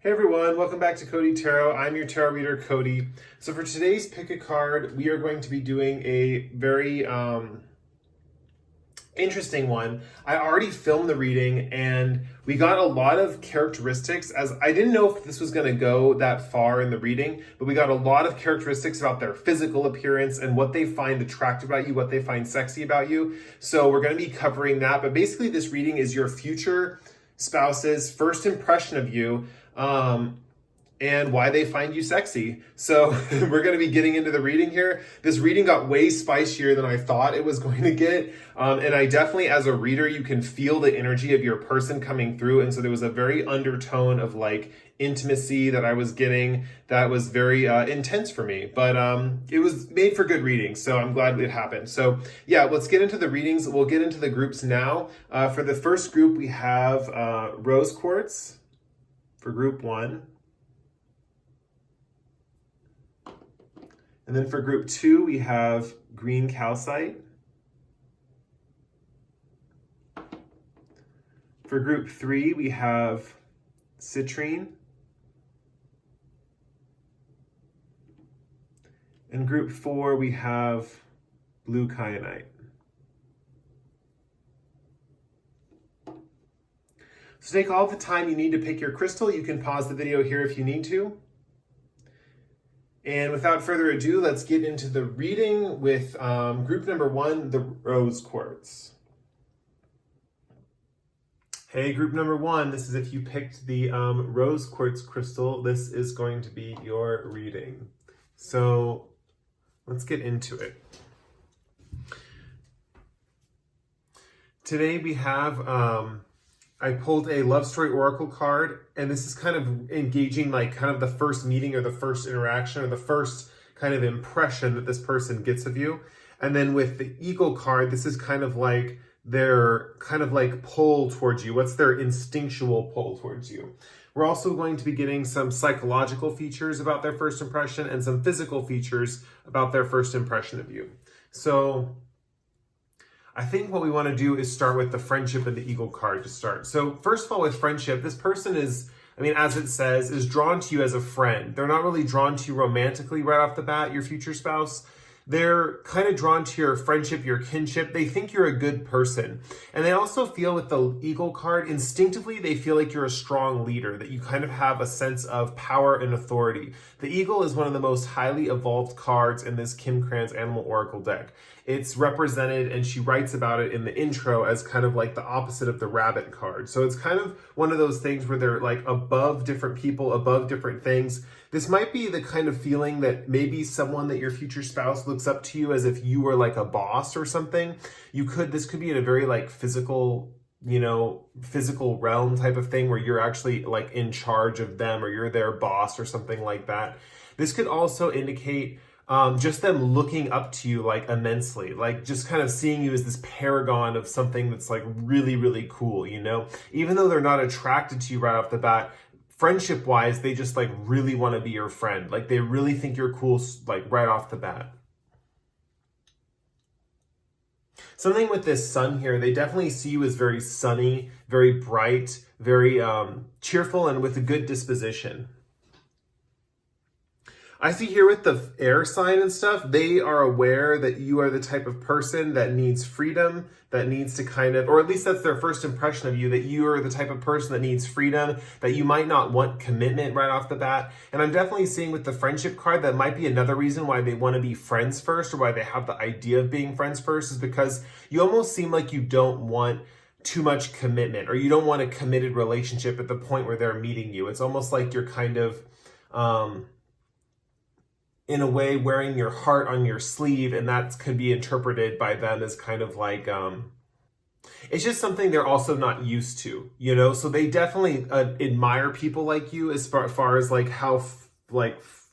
Hey everyone, welcome back to Cody Tarot. I'm your tarot reader, Cody. So for today's pick a card, we are going to be doing a very interesting one. I already filmed the reading and we got a lot of characteristics, as I didn't know if this was going to go that far in the reading, but we got a lot of characteristics about their physical appearance and what they find attractive about you, what they find sexy about you. So we're going to be covering that, but basically this reading is your future spouse's first impression of you, and why they find you sexy. So we're going to be getting into the reading here. This reading got way spicier than I thought it was going to get. And I definitely, as a reader, you can feel the energy of your person coming through. And so there was a very undertone of like intimacy that I was getting that was very intense for me. But it was made for good reading. So I'm glad it happened. So yeah, let's get into the readings. We'll get into the groups now. For the first group, we have Rose Quartz for group 1. And then for group 2, we have green calcite. For group 3, we have citrine. And group 4, we have blue kyanite. So take all the time you need to pick your crystal. You can pause the video here if you need to. And without further ado, let's get into the reading with group number 1, the Rose Quartz. Hey, group number 1, this is if you picked the Rose Quartz crystal, this is going to be your reading. So let's get into it. Today we have, I pulled a love story oracle card, and this is kind of engaging like kind of the first meeting or the first interaction or the first kind of impression that this person gets of you. And then with the eagle card, this is kind of like their kind of like pull towards you. What's their instinctual pull towards you? We're also going to be getting some psychological features about their first impression and some physical features about their first impression of you. So I think what we want to do is start with the friendship and the eagle card to start. So first of all, with friendship, this person is, I mean, as it says, is drawn to you as a friend. They're not really drawn to you romantically right off the bat, your future spouse. They're kind of drawn to your friendship, your kinship. They think you're a good person. And they also feel with the eagle card, instinctively, they feel like you're a strong leader, that you kind of have a sense of power and authority. The eagle is one of the most highly evolved cards in this Kim Krans Animal Oracle deck. It's represented, and she writes about it in the intro, as kind of like the opposite of the rabbit card. So it's kind of one of those things where they're like above different people, above different things. This might be the kind of feeling that maybe someone that your future spouse looks up to you as if you were like a boss or something. This could be in a very like physical, physical realm type of thing where you're actually like in charge of them or you're their boss or something like that. This could also indicate just them looking up to you like immensely, like just kind of seeing you as this paragon of something that's like really, really cool, even though they're not attracted to you right off the bat. Friendship wise, they just like really want to be your friend. Like they really think you're cool, like right off the bat. Something with this sun here, they definitely see you as very sunny, very bright, very cheerful, and with a good disposition. I see here with the air sign and stuff, they are aware that you are the type of person that needs freedom, that needs to kind of, or at least that's their first impression of you, that you are the type of person that needs freedom, that you might not want commitment right off the bat. And I'm definitely seeing with the friendship card, that might be another reason why they want to be friends first, or why they have the idea of being friends first, is because you almost seem like you don't want too much commitment, or you don't want a committed relationship at the point where they're meeting you. It's almost like you're kind of, in a way, wearing your heart on your sleeve, and that could be interpreted by them as kind of like, it's just something they're also not used to, So they definitely admire people like you as far as like how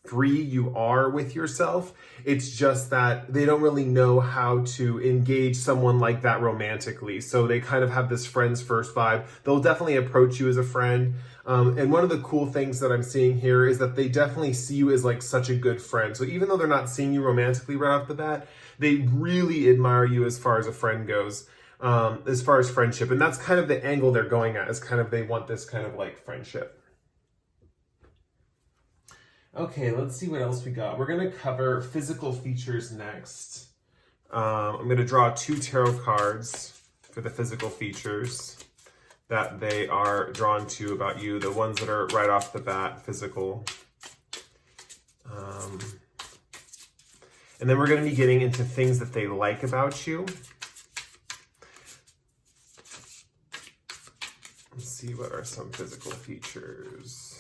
free you are with yourself. It's just that they don't really know how to engage someone like that romantically. So they kind of have this friends first vibe. They'll definitely approach you as a friend. And one of the cool things that I'm seeing here is that they definitely see you as like such a good friend. So even though they're not seeing you romantically right off the bat, they really admire you as far as a friend goes, as far as friendship. And that's kind of the angle they're going at, is kind of they want this kind of like friendship. Okay, let's see what else we got. We're going to cover physical features next. I'm going to draw 2 tarot cards for the physical features that they are drawn to about you, the ones that are right off the bat physical. And then we're going to be getting into things that they like about you. Let's see, what are some physical features?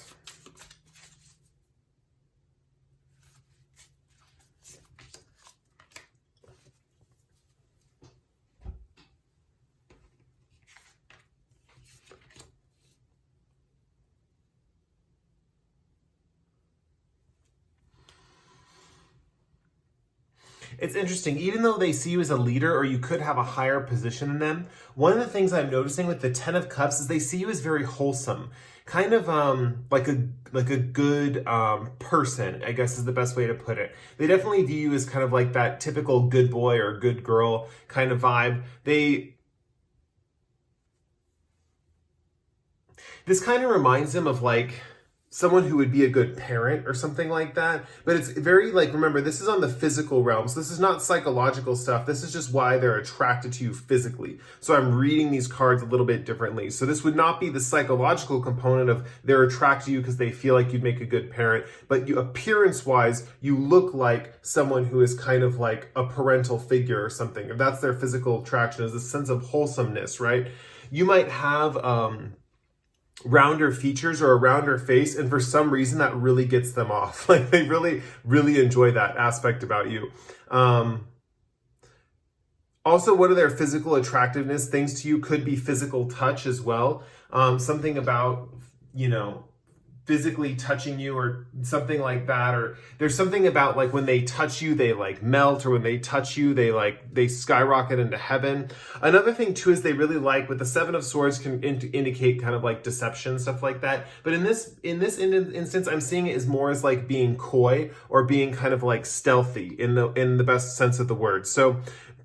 It's interesting, even though they see you as a leader or you could have a higher position than them, one of the things I'm noticing with the 10 of Cups is they see you as very wholesome. Kind of like a good person, I guess is the best way to put it. They definitely view you as kind of like that typical good boy or good girl kind of vibe. This kind of reminds them of like someone who would be a good parent or something like that. But it's very like, remember, this is on the physical realm. So this is not psychological stuff. This is just why they're attracted to you physically. So I'm reading these cards a little bit differently. So this would not be the psychological component of they're attracted to you because they feel like you'd make a good parent. But you, appearance-wise, you look like someone who is kind of like a parental figure or something. If that's their physical attraction, is a sense of wholesomeness, right? You might have rounder features or a rounder face, and for some reason that really gets them off. Like they really enjoy that aspect about you. Also, one of their physical attractiveness things to you could be physical touch as well. Something about, you know, physically touching you or something like that, or there's something about like when they touch you they like melt, or when they touch you they skyrocket into heaven. Another thing too is they really like, with the 7 of Swords can indicate kind of like deception, stuff like that, but in this instance I'm seeing it as more as like being coy or being kind of like stealthy in the best sense of the word. So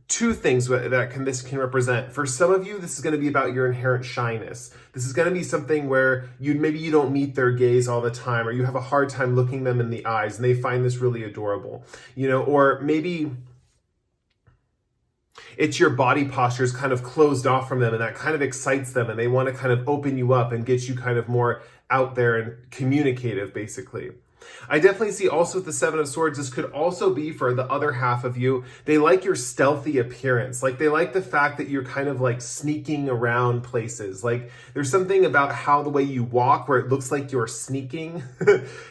2 things that this can represent. For some of you, this is going to be about your inherent shyness. This is going to be something where maybe you don't meet their gaze all the time, or you have a hard time looking them in the eyes, and they find this really adorable. You know, or maybe it's your body posture is kind of closed off from them, and that kind of excites them, and they want to kind of open you up and get you kind of more out there and communicative, basically. I definitely see also with the 7 of Swords, this could also be for the other half of you. They like your stealthy appearance. Like they like the fact that you're kind of like sneaking around places. Like there's something about how the way you walk where it looks like you're sneaking.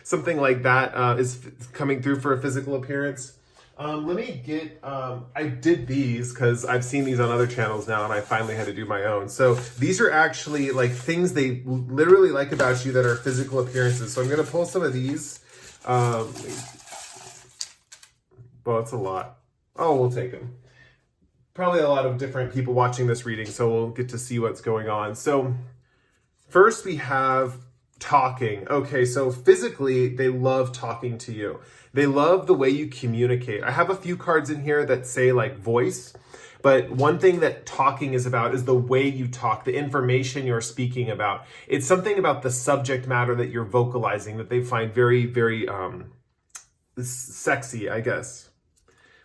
Something like that is coming through for a physical appearance. Let me get, I did these because I've seen these on other channels now and I finally had to do my own. So these are actually like things they literally like about you that are physical appearances. So I'm going to pull some of these. Well, it's a lot. Oh, we'll take them. Probably a lot of different people watching this reading, so we'll get to see what's going on. So first we have talking. Okay, so physically, they love talking to you. They love the way you communicate. I have a few cards in here that say like voice, but one thing that talking is about is the way you talk, the information you're speaking about. It's something about the subject matter that you're vocalizing that they find very, very sexy, I guess.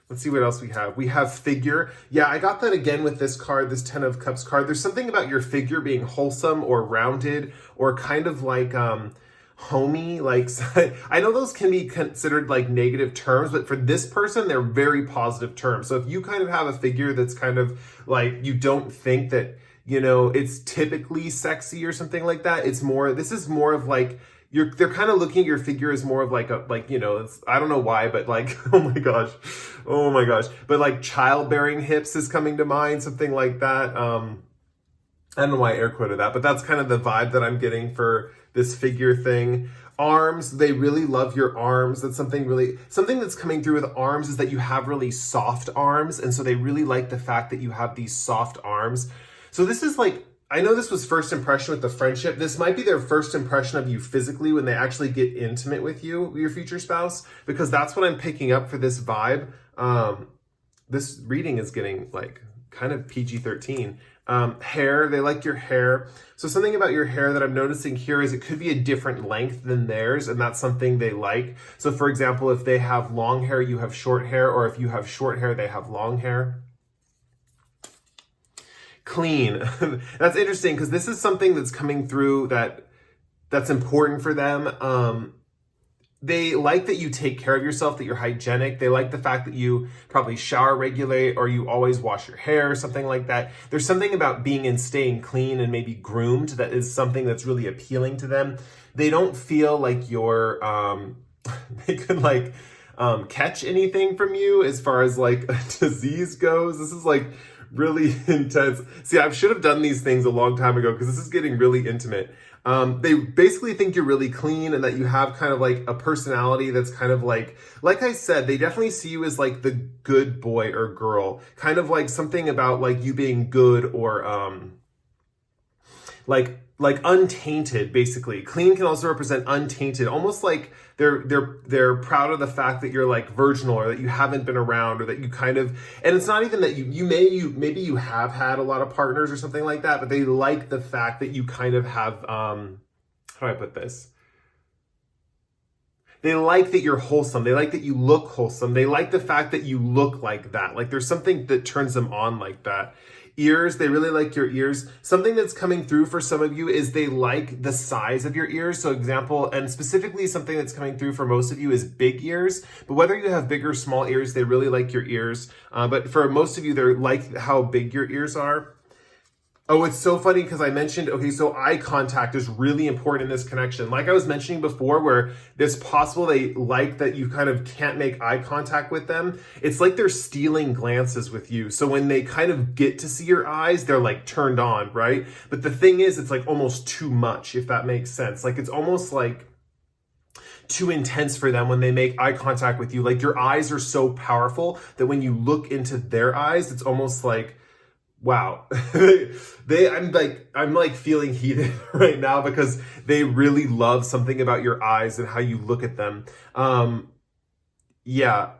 Let's see what else we have. We have figure. Yeah, I got that again with this card, this 10 of Cups card. There's something about your figure being wholesome or rounded or kind of like homey. Like, I know those can be considered like negative terms, but for this person, they're very positive terms. So if you kind of have a figure that's kind of like, you don't think that, you know, it's typically sexy or something like that, it's more, this is more of like, they're kind of looking at your figure as more of like a, like, you know, it's, I don't know why, but like, oh my gosh, but like childbearing hips is coming to mind, something like that. I don't know why I air quoted that, but that's kind of the vibe that I'm getting for this figure thing. Arms, they really love your arms. That's something that's coming through with arms is that you have really soft arms. And so they really like the fact that you have these soft arms. So this is like, I know this was first impression with the friendship. This might be their first impression of you physically when they actually get intimate with you, your future spouse, because that's what I'm picking up for this vibe. This reading is getting like kind of PG-13. Hair, they like your hair. So something about your hair that I'm noticing here is it could be a different length than theirs, and that's something they like. So for example, if they have long hair, you have short hair, or if you have short hair, they have long hair. Clean. That's interesting because this is something that's coming through that's important for them. They like that you take care of yourself, that you're hygienic. They like the fact that you probably shower regularly or you always wash your hair or something like that. There's something about being and staying clean and maybe groomed that is something that's really appealing to them. They don't feel like you're, they could like catch anything from you as far as like a disease goes. This is like really intense. See, I should have done these things a long time ago because this is getting really intimate. They basically think you're really clean and that you have kind of like a personality that's kind of like I said, they definitely see you as like the good boy or girl, kind of like something about like you being good or, like untainted, basically. Clean can also represent untainted, almost like they're proud of the fact that you're like virginal or that you haven't been around or that you kind of, and it's not even that maybe you have had a lot of partners or something like that, but they like the fact that you kind of have, how do I put this? They like that you're wholesome. They like that you look wholesome. They like the fact that you look like that. Like there's something that turns them on like that. Ears, they really like your ears. Something that's coming through for some of you is they like the size of your ears. So example, and specifically something that's coming through for most of you is big ears. But whether you have big or small ears, they really like your ears. But for most of you, they're like how big your ears are. Oh, it's so funny because I mentioned, okay, so eye contact is really important in this connection. Like I was mentioning before, where it's possible they like that you kind of can't make eye contact with them. It's like they're stealing glances with you. So when they kind of get to see your eyes, they're like turned on, right? But the thing is, it's like almost too much, if that makes sense. Like it's almost like too intense for them when they make eye contact with you. Like your eyes are so powerful that when you look into their eyes, it's almost like, wow. I'm like feeling heated right now because they really love something about your eyes and how you look at them. Yeah,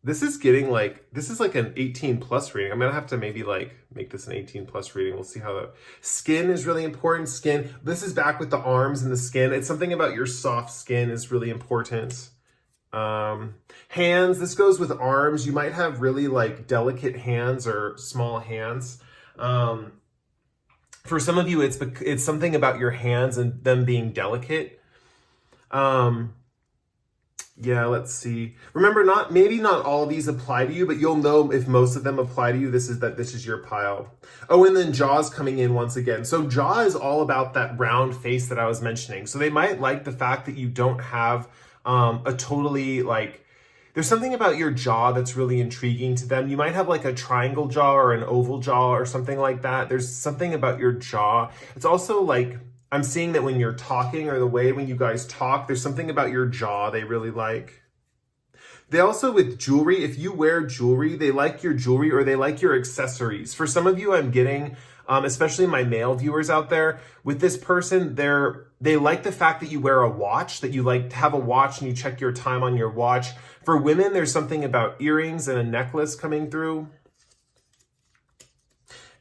this is like an 18 plus reading. I'm gonna have to maybe like make this an 18 plus reading. We'll see how that. Skin is really important. Skin. This is back with the arms and the skin. It's something about your soft skin is really important. Hands, this goes with arms. You might have really like delicate hands or small hands. For some of you, it's something about your hands and them being delicate. Yeah, let's see. Remember, maybe not all of these apply to you, but you'll know if most of them apply to you. This is your pile. Oh, and then jaw's coming in once again. So jaw is all about that round face that I was mentioning. So they might like the fact that you don't have a totally like, there's something about your jaw that's really intriguing to them. You might have like a triangle jaw or an oval jaw or something like that. There's something about your jaw. It's also like, I'm seeing that when you're talking or the way when you guys talk, there's something about your jaw they really like. They also, with jewelry, if you wear jewelry, they like your jewelry or they like your accessories. For some of you, I'm getting, especially my male viewers out there, with this person, they like the fact that you wear a watch, that you like to have a watch and you check your time on your watch. For women, there's something about earrings and a necklace coming through.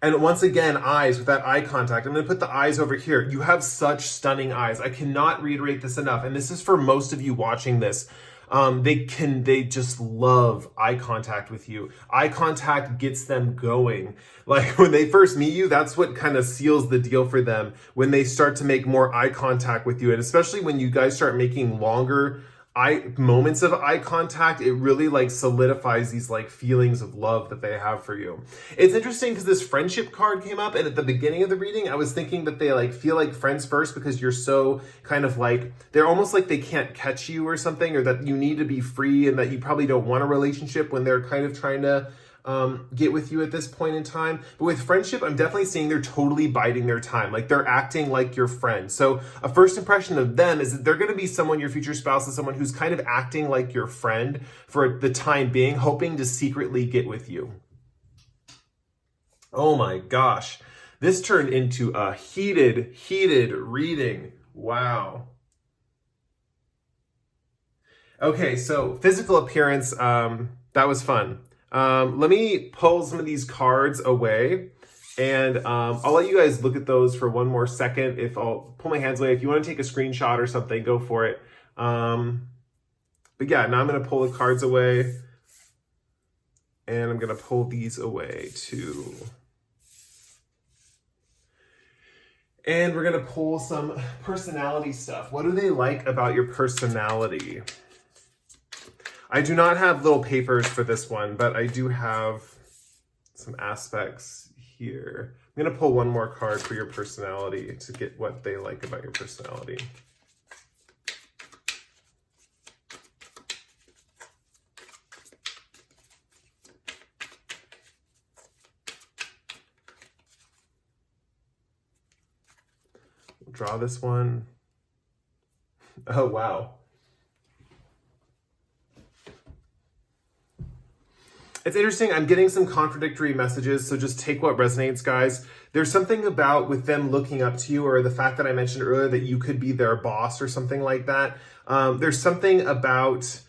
And once again, eyes, with that eye contact. I'm going to put the eyes over here. You have such stunning eyes. I cannot reiterate this enough. And this is for most of you watching this. They just love eye contact with you. Eye contact gets them going. Like when they first meet you, that's what kind of seals the deal for them when they start to make more eye contact with you. And especially when you guys start making longer moments of eye contact, it really like solidifies these like feelings of love that they have for you. It's interesting because this friendship card came up, and at the beginning of the reading, I was thinking that they like feel like friends first because you're so kind of like, they're almost like they can't catch you or something, or that you need to be free and that you probably don't want a relationship when they're kind of trying to get with you at this point in time. But with friendship, I'm definitely seeing they're totally biding their time. Like they're acting like your friend. So a first impression of them is that they're going to be someone, your future spouse is someone who's kind of acting like your friend for the time being, hoping to secretly get with you. Oh my gosh. This turned into a heated reading. Wow. Okay, so physical appearance, that was fun. Let me pull some of these cards away And I'll let you guys look at those for one more second. If I'll pull my hands away, if you want to take a screenshot or something, go for it. But yeah, now I'm going to pull the cards away. And I'm going to pull these away too. And we're going to pull some personality stuff. What do they like about your personality? I do not have little papers for this one, but I do have some aspects here. I'm going to pull one more card for your personality to get what they like about your personality. We'll draw this one. Oh, wow. It's interesting. I'm getting some contradictory messages, so just take what resonates, guys. There's something about with them looking up to you, or the fact that I mentioned earlier that you could be their boss or something like that. There's something about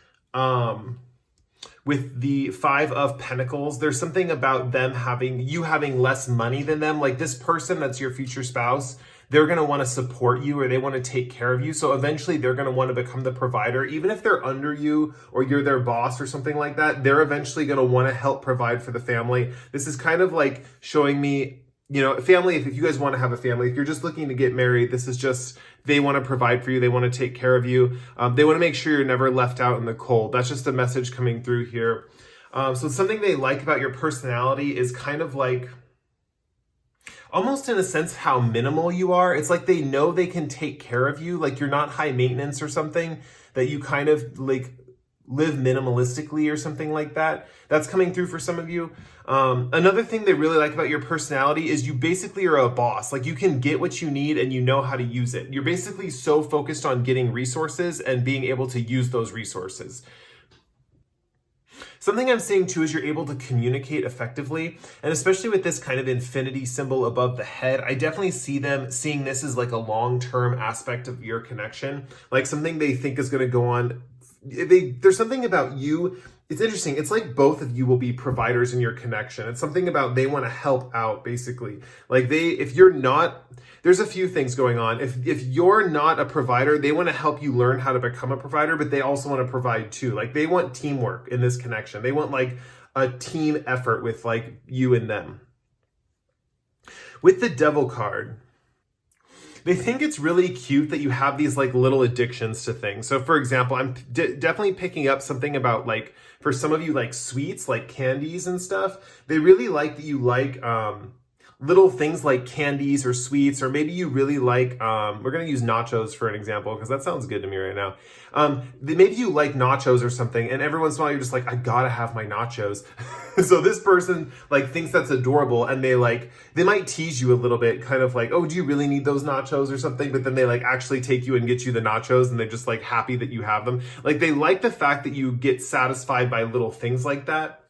with the Five of Pentacles, there's something about them having less money than them. Like this person that's your future spouse, they're going to want to support you, or they want to take care of you. So eventually they're going to want to become the provider. Even if they're under you or you're their boss or something like that, they're eventually going to want to help provide for the family. This is kind of like showing me, you know, family, if you guys want to have a family, if you're just looking to get married, this is just, they want to provide for you. They want to take care of you. They want to make sure you're never left out in the cold. That's just a message coming through here. So something they like about your personality is kind of like, almost in a sense, how minimal you are. It's like they know they can take care of you. Like you're not high maintenance or something, that you kind of like live minimalistically or something like that. That's coming through for some of you. Another thing they really like about your personality is you basically are a boss. Like you can get what you need and you know how to use it. You're basically so focused on getting resources and being able to use those resources. Something I'm seeing too is you're able to communicate effectively, and especially with this kind of infinity symbol above the head, I definitely see them seeing this as like a long-term aspect of your connection, like something they think is going to go on. There's something about you. It's interesting. It's like both of you will be providers in your connection. It's something about they want to help out, basically. Like if you're not, there's a few things going on. If you're not a provider, they want to help you learn how to become a provider, but they also want to provide too. Like they want teamwork in this connection. They want like a team effort with like you and them. With the Devil card, they think it's really cute that you have these like little addictions to things. So for example, I'm definitely picking up something about like, for some of you, like sweets, like candies and stuff. They really like that you like little things like candies or sweets, or maybe you really like, we're going to use nachos for an example, because that sounds good to me right now. Maybe you like nachos or something, and every once in a while you're just like, I gotta have my nachos. So this person like thinks that's adorable, and they might tease you a little bit, kind of like, oh, do you really need those nachos or something? But then they like actually take you and get you the nachos, and they're just like happy that you have them. Like they like the fact that you get satisfied by little things like that.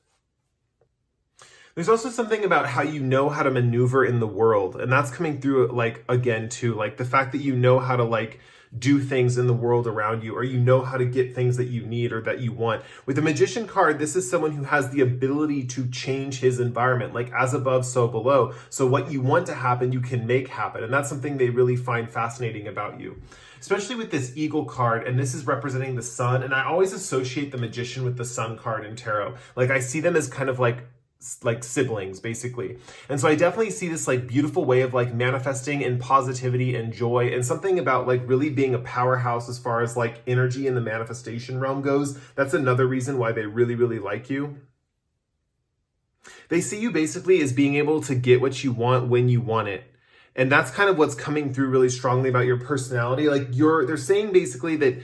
There's also something about how you know how to maneuver in the world, and that's coming through like again too, like the fact that you know how to like do things in the world around you, or you know how to get things that you need or that you want. With the Magician card, this is someone who has the ability to change his environment, like as above, so below. So what you want to happen, you can make happen, and that's something they really find fascinating about you. Especially with this Eagle card, and this is representing the sun, and I always associate the Magician with the Sun card in tarot. Like I see them as kind of like siblings, basically. And so I definitely see this like beautiful way of like manifesting in positivity and joy, and something about like really being a powerhouse as far as like energy in the manifestation realm goes. That's another reason why they really, really like you. They see you basically as being able to get what you want when you want it. And that's kind of what's coming through really strongly about your personality. Like they're saying basically that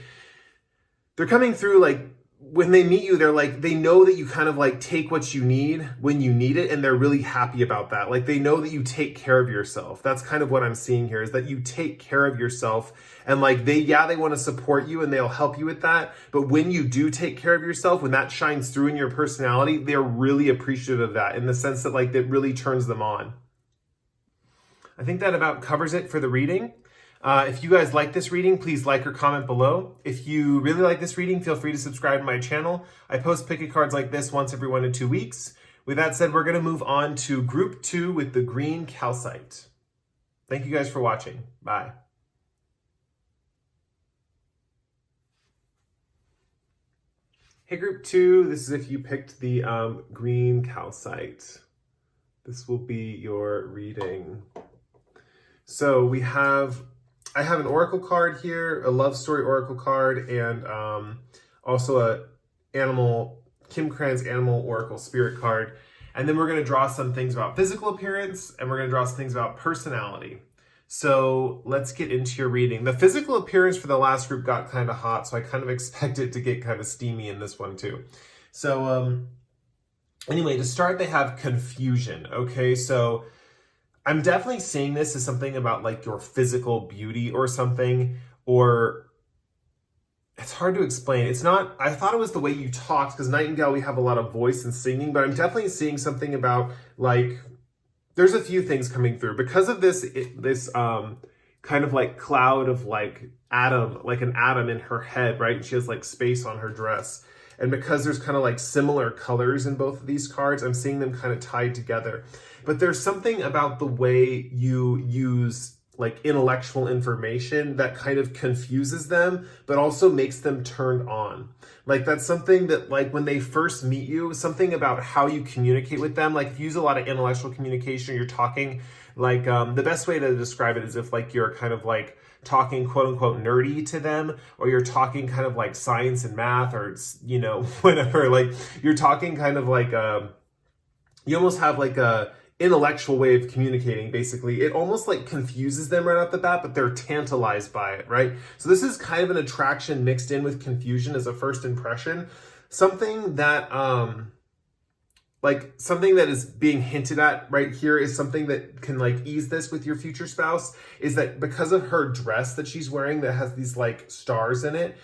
they're coming through like, when they meet you, they're like, they know that you kind of like take what you need when you need it, and they're really happy about that. Like they know that you take care of yourself. That's kind of what I'm seeing here, is that you take care of yourself, and like they want to support you and they'll help you with that. But when you do take care of yourself, when that shines through in your personality, they're really appreciative of that, in the sense that like that really turns them on. I think that about covers it for the reading. If you guys like this reading, please like or comment below. If you really like this reading, feel free to subscribe to my channel. I post pick-a cards like this once every 1 to 2 weeks. With that said, we're going to move on to group 2 with the green calcite. Thank you guys for watching. Bye. Hey, group 2, this is if you picked the green calcite. This will be your reading. So I have an oracle card here, a love story oracle card, and also Kim Cran's animal oracle spirit card. And then we're going to draw some things about physical appearance, and we're going to draw some things about personality. So let's get into your reading. The physical appearance for the last group got kind of hot, so I kind of expect it to get kind of steamy in this one too. So anyway, to start, they have confusion. Okay, so I'm definitely seeing this as something about like your physical beauty or something, or it's hard to explain. It's not, I thought it was the way you talked, because Nightingale, we have a lot of voice and singing, but I'm definitely seeing something about like, there's a few things coming through because of this kind of like cloud of like an atom in her head, right? And she has like space on her dress. And because there's kind of like similar colors in both of these cards, I'm seeing them kind of tied together. But there's something about the way you use like intellectual information that kind of confuses them, but also makes them turned on. Like that's something that like when they first meet you, something about how you communicate with them. Like if you use a lot of intellectual communication, you're talking like, the best way to describe it is if like you're kind of like talking quote unquote nerdy to them, or you're talking kind of like science and math, or, you know, whatever, like you're talking kind of like, you almost have like a intellectual way of communicating. Basically, it almost like confuses them right off the bat, but they're tantalized by it, right? So this is kind of an attraction mixed in with confusion as a first impression. Something that something that is being hinted at right here is something that can like ease this with your future spouse, is that because of her dress that she's wearing that has these like stars in it,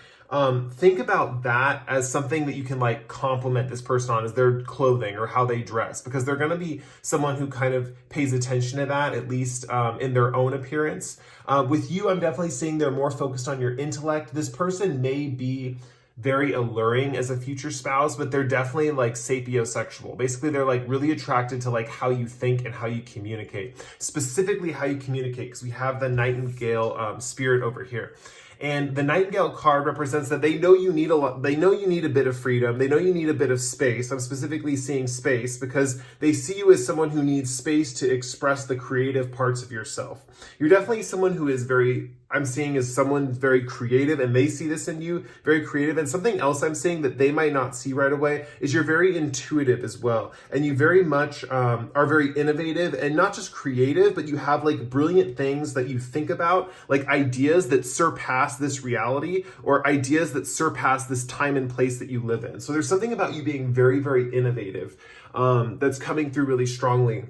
think about that as something that you can like compliment this person on, as their clothing or how they dress, because they're going to be someone who kind of pays attention to that, at least in their own appearance. With you, I'm definitely seeing they're more focused on your intellect. This person may be very alluring as a future spouse, but they're definitely like sapiosexual. Basically, they're like really attracted to like how you think and how you communicate, specifically how you communicate, because we have the Nightingale spirit over here. And the Nightingale card represents that they know you need a lot. They know you need a bit of freedom. They know you need a bit of space. I'm specifically seeing space because they see you as someone who needs space to express the creative parts of yourself. You're definitely someone who is I'm seeing as someone very creative, and they see this in you, very creative. And something else I'm seeing that they might not see right away is you're very intuitive as well. And you very much are very innovative, and not just creative, but you have like brilliant things that you think about, like ideas that surpass this reality, or ideas that surpass this time and place that you live in. So there's something about you being very, very innovative that's coming through really strongly.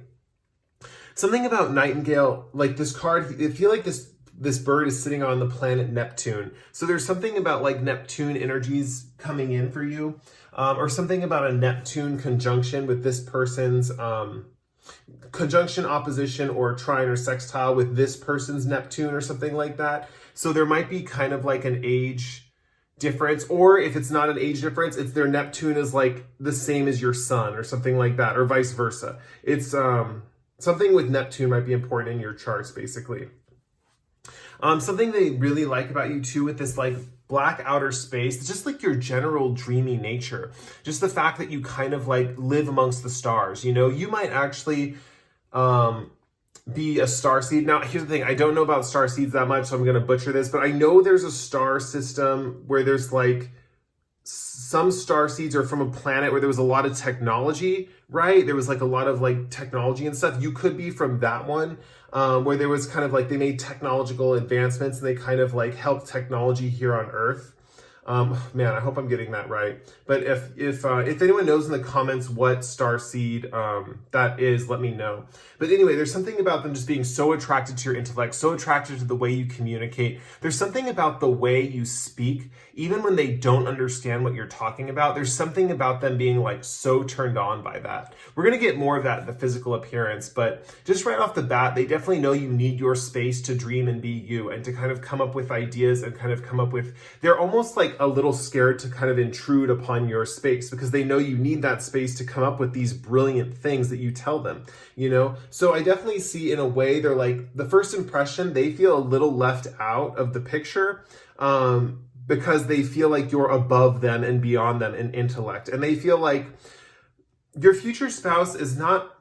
Something about Nightingale, like this card, I feel like this bird is sitting on the planet Neptune. So there's something about like Neptune energies coming in for you, or something about a Neptune conjunction with this person's conjunction, opposition, or trine or sextile with this person's Neptune or something like that. So there might be kind of like an age difference, or if it's not an age difference, it's their Neptune is like the same as your sun or something like that, or vice versa. It's something with Neptune might be important in your charts, basically. Something they really like about you too, with this like black outer space, it's just like your general dreamy nature. Just the fact that you kind of like live amongst the stars. You know, you might actually be a star seed. Now, here's the thing. I don't know about star seeds that much, so I'm going to butcher this, but I know there's a star system where there's like some star seeds are from a planet where there was a lot of technology, right? There was like a lot of like technology and stuff. You could be from that one, where there was kind of like, they made technological advancements and they kind of like helped technology here on Earth. Man, I hope I'm getting that right. But if anyone knows in the comments what star seed that is, let me know. But anyway, there's something about them just being so attracted to your intellect, so attracted to the way you communicate. There's something about the way you speak, even when they don't understand what you're talking about. There's something about them being like so turned on by that. We're going to get more of that in the physical appearance, but just right off the bat, they definitely know you need your space to dream and be you, and to kind of come up with ideas and kind of come up with, they're almost like like a little scared to kind of intrude upon your space because they know you need that space to come up with these brilliant things that you tell them, you know? So I definitely see in a way they're like, the first impression, they feel a little left out of the picture because they feel like you're above them and beyond them in intellect. And they feel like your future spouse is not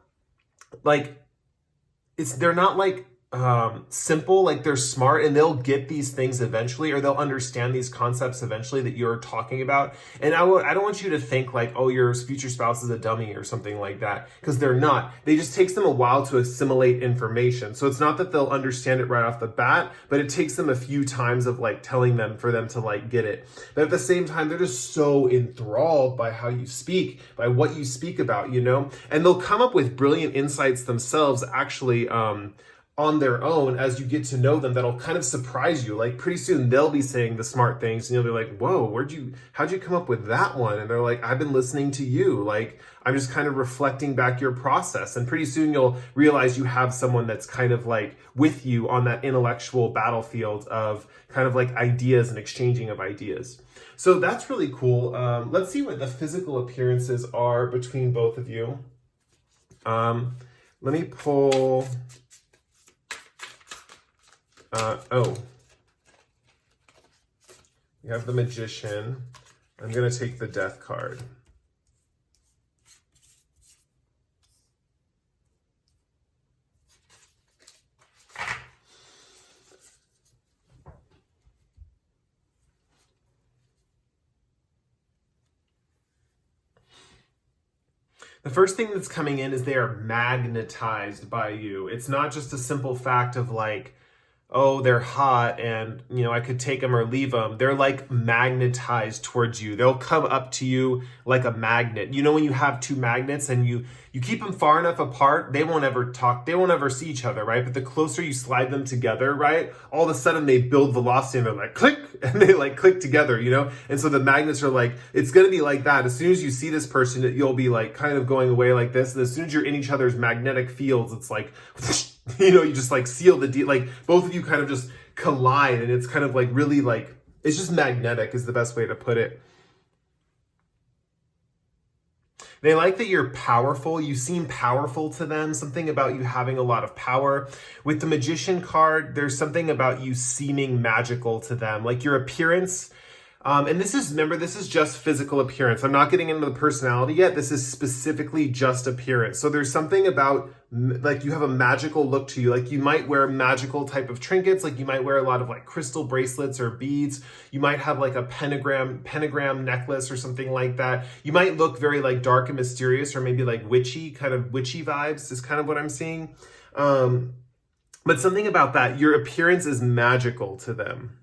like, they're not like simple, like they're smart and they'll get these things eventually, or they'll understand these concepts eventually that you're talking about. And I don't want you to think like, oh, your future spouse is a dummy or something like that, because they're not. They just takes them a while to assimilate information. So it's not that they'll understand it right off the bat, but it takes them a few times of like telling them for them to like get it. But at the same time, they're just so enthralled by how you speak, by what you speak about, you know, and they'll come up with brilliant insights themselves actually, on their own as you get to know them, that'll kind of surprise you. Like pretty soon they'll be saying the smart things and you'll be like, whoa, how'd you come up with that one? And they're like, I've been listening to you. Like, I'm just kind of reflecting back your process. And pretty soon you'll realize you have someone that's kind of like with you on that intellectual battlefield of kind of like ideas and exchanging of ideas. So that's really cool. Let's see what the physical appearances are between both of you. Let me pull... you have the Magician. I'm going to take the Death card. The first thing that's coming in is they are magnetized by you. It's not just a simple fact of like, oh, they're hot and, you know, I could take them or leave them. They're like magnetized towards you. They'll come up to you like a magnet. You know, when you have two magnets and you keep them far enough apart, they won't ever talk. They won't ever see each other, right? But the closer you slide them together, right? All of a sudden they build velocity and they're like click and they like click together, you know? And so the magnets are like, it's going to be like that. As soon as you see this person, you'll be like kind of going away like this. And as soon as you're in each other's magnetic fields, it's like, you know, you just like seal the deal. Like both of you kind of just collide and it's kind of like really like, it's just magnetic is the best way to put it. They like that you're powerful. You seem powerful to them. Something about you having a lot of power. With the Magician card, there's something about you seeming magical to them. Like your appearance. And this is, remember, this is just physical appearance. I'm not getting into the personality yet. This is specifically just appearance. So there's something about, like, you have a magical look to you. Like, you might wear magical type of trinkets. Like, you might wear a lot of, like, crystal bracelets or beads. You might have, like, a pentagram necklace or something like that. You might look very, like, dark and mysterious or maybe, like, witchy, kind of witchy vibes is kind of what I'm seeing. But something about that, your appearance is magical to them.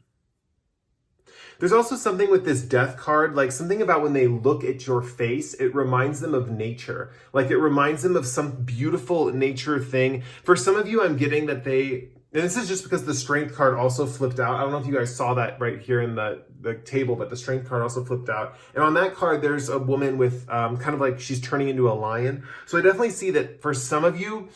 There's also something with this Death card, like something about when they look at your face, it reminds them of nature. Like it reminds them of some beautiful nature thing. For some of you, I'm getting that and this is just because the Strength card also flipped out. I don't know if you guys saw that right here in the table, but the Strength card also flipped out. And on that card, there's a woman with kind of like she's turning into a lion. So I definitely see that for some of you,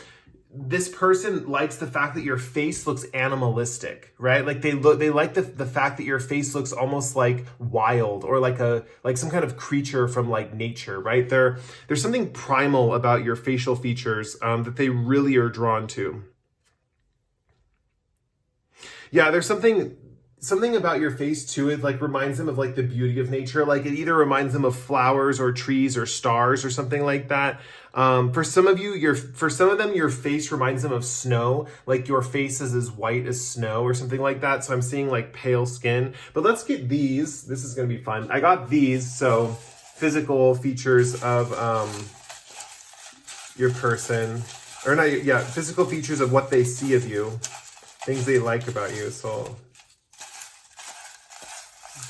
this person likes the fact that your face looks animalistic, right? Like they like the fact that your face looks almost like wild or like some kind of creature from like nature, right? There's something primal about your facial features that they really are drawn to. Yeah, there's something about your face too. It like reminds them of like the beauty of nature. Like it either reminds them of flowers or trees or stars or something like that. For some of you, for some of them, your face reminds them of snow. Like your face is as white as snow or something like that. So I'm seeing like pale skin. But let's get these. This is going to be fun. I got these. So physical features of your person, or not? Yeah, physical features of what they see of you, things they like about you. So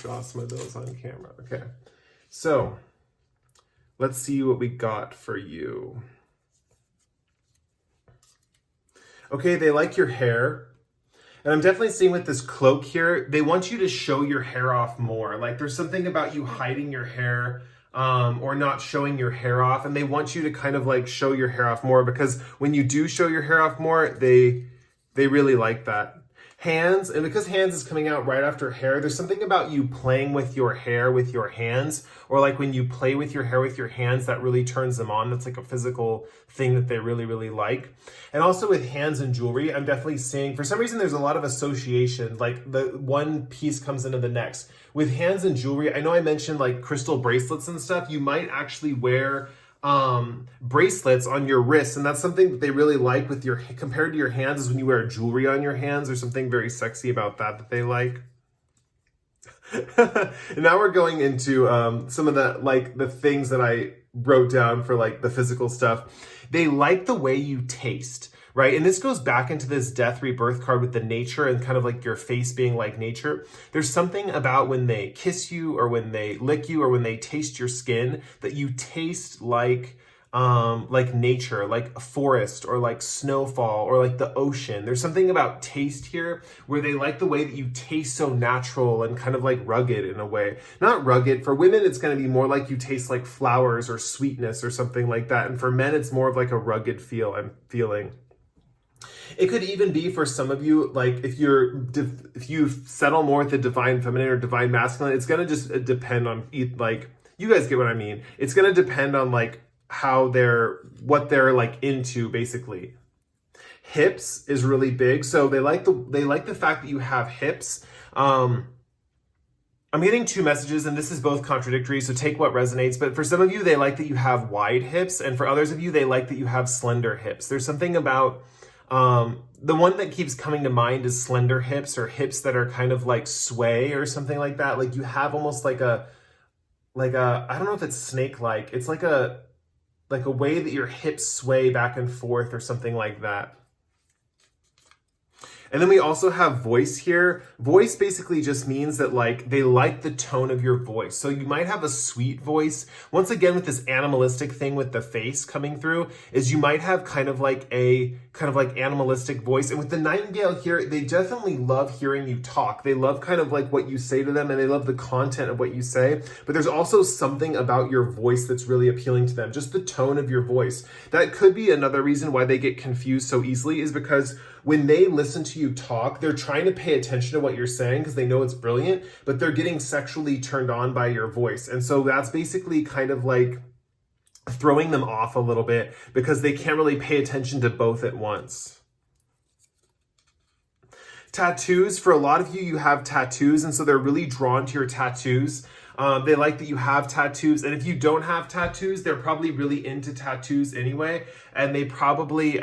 draw some of those on camera. Okay, so let's see what we got for you. Okay, they like your hair. And I'm definitely seeing with this cloak here, they want you to show your hair off more. Like there's something about you hiding your hair or not showing your hair off. And they want you to kind of like show your hair off more, because when you do show your hair off more, they really like that. Hands, and because hands is coming out right after hair, there's something about you playing with your hair with your hands, or like when you play with your hair with your hands, that really turns them on. That's like a physical thing that they really, really like. And also with hands and jewelry, I'm definitely seeing, for some reason, there's a lot of association, like the one piece comes into the next. With hands and jewelry, I know I mentioned like crystal bracelets and stuff. You might actually wear bracelets on your wrists, and that's something that they really like with your, compared to your hands, is when you wear jewelry on your hands. There's something very sexy about that they like. And now we're going into some of the like the things that I wrote down for like the physical stuff. They like the way you taste, right? And this goes back into this death rebirth card with the nature and kind of like your face being like nature. There's something about when they kiss you or when they lick you or when they taste your skin that you taste like nature, like a forest or like snowfall or like the ocean. There's something about taste here where they like the way that you taste so natural and kind of like rugged in a way. Not rugged. For women, it's going to be more like you taste like flowers or sweetness or something like that. And for men, it's more of like a rugged feel I'm feeling. It could even be for some of you, like if you settle more with the divine feminine or divine masculine, it's going to just depend on, like, you guys get what I mean. It's going to depend on like what they're like into, basically. Hips is really big. So they like the fact that you have hips. I'm getting two messages, and this is both contradictory, so take what resonates. But for some of you, they like that you have wide hips, and for others of you, they like that you have slender hips. There's something about the one that keeps coming to mind is slender hips, or hips that are kind of like sway or something like that. Like you have almost like a I don't know if it's snake-like. It's like a way that your hips sway back and forth or something like that. And then we also have voice here. Voice basically just means that like they like the tone of your voice. So you might have a sweet voice. Once again, with this animalistic thing with the face coming through, is you might have kind of like animalistic voice. And with the nightingale here, they definitely love hearing you talk. They love kind of like what you say to them, and they love the content of what you say. But there's also something about your voice that's really appealing to them. Just the tone of your voice. That could be another reason why they get confused so easily, is because when they listen to you talk, they're trying to pay attention to what you're saying because they know it's brilliant, but they're getting sexually turned on by your voice. And so that's basically kind of like throwing them off a little bit because they can't really pay attention to both at once. Tattoos, for a lot of you, you have tattoos, and so they're really drawn to your tattoos. They like that you have tattoos, and if you don't have tattoos, they're probably really into tattoos anyway, and they probably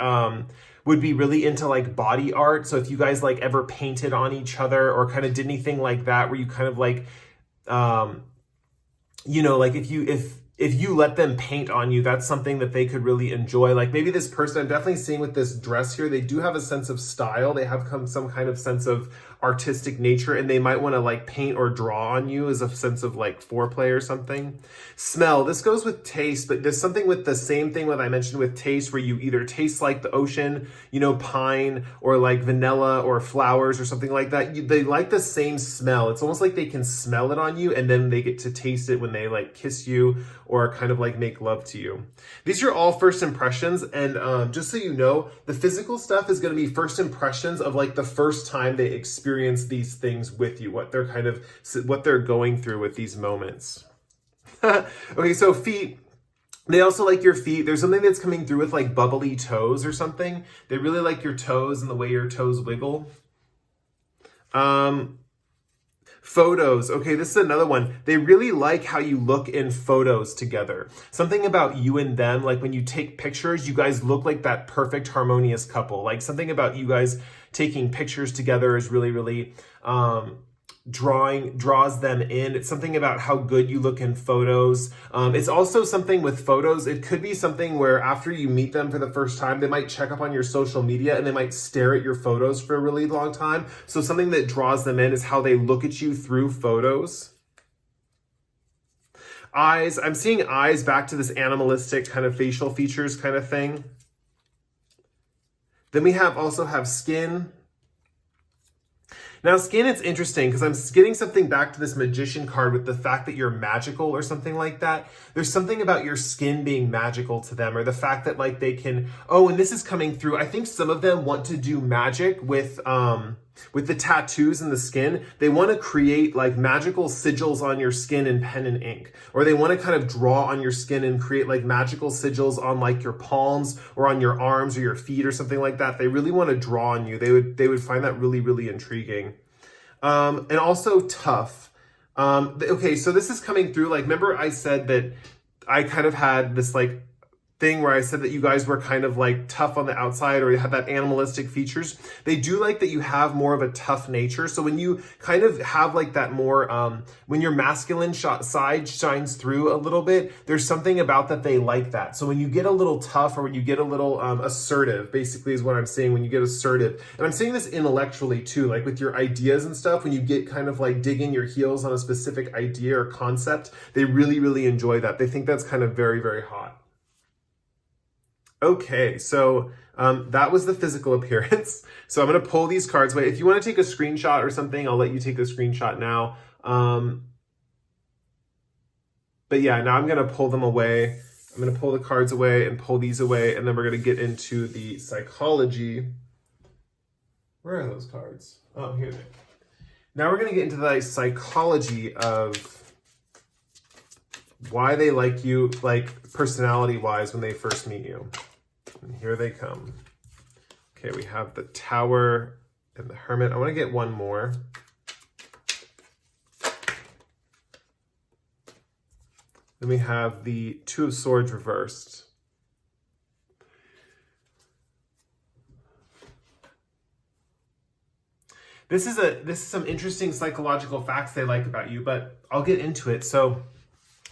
would be really into like body art. So if you guys like ever painted on each other or kind of did anything like that, where you kind of like, like if you let them paint on you, that's something that they could really enjoy. Like maybe this person, I'm definitely seeing with this dress here, they do have a sense of style. They have some kind of sense of artistic nature, and they might want to like paint or draw on you as a sense of like foreplay or something. Smell, this goes with taste, but there's something with the same thing that I mentioned with taste, where you either taste like the ocean, pine, or like vanilla or flowers or something like that. They like the same smell. It's almost like they can smell it on you, and then they get to taste it when they like kiss you or kind of like make love to you. These are all first impressions, and just so you know, the physical stuff is going to be first impressions of like the first time they experience these things with you, what they're going through with these moments. Okay, so feet. They also like your feet. There's something that's coming through with like bubbly toes or something. They really like your toes and the way your toes wiggle. Photos. Okay, this is another one. They really like how you look in photos together. Something about you and them, like when you take pictures, you guys look like that perfect harmonious couple. Like something about you guys taking pictures together is really, really draws them in. It's something about how good you look in photos. It's also something with photos. It could be something where after you meet them for the first time, they might check up on your social media and they might stare at your photos for a really long time. So something that draws them in is how they look at you through photos. Eyes. I'm seeing eyes back to this animalistic kind of facial features kind of thing. Then we also have skin. Now, skin, it's interesting because I'm getting something back to this magician card with the fact that you're magical or something like that. There's something about your skin being magical to them, or the fact that like they can, and this is coming through. I think some of them want to do magic with with the tattoos and the skin, they want to create like magical sigils on your skin in pen and ink, or they want to kind of draw on your skin and create like magical sigils on like your palms or on your arms or your feet or something like that. They really want to draw on you. They would find that really, really intriguing. And also tough. Okay, so this is coming through, like, remember I said that I kind of had this like thing where I said that you guys were kind of like tough on the outside, or you have that animalistic features. They do like that you have more of a tough nature. So when you kind of have like that more, when your masculine side shines through a little bit, there's something about that they like that. So when you get a little tough, or when you get a little assertive, basically is what I'm saying, when you get assertive. And I'm saying this intellectually too, like with your ideas and stuff, when you get kind of like digging your heels on a specific idea or concept, they really, really enjoy that. They think that's kind of very, very hot. Okay, so that was the physical appearance. So I'm going to pull these cards away. If you want to take a screenshot or something, I'll let you take a screenshot now. But yeah, now I'm going to pull them away. I'm going to pull the cards away and pull these away, and then we're going to get into the psychology. Where are those cards? Oh, here they are. Now we're going to get into the psychology of why they like you, like personality-wise, when they first meet you. And here they come. Okay, we have the Tower and the Hermit. I want to get one more. Then we have the Two of Swords reversed. This is some interesting psychological facts they like about you, but I'll get into it. So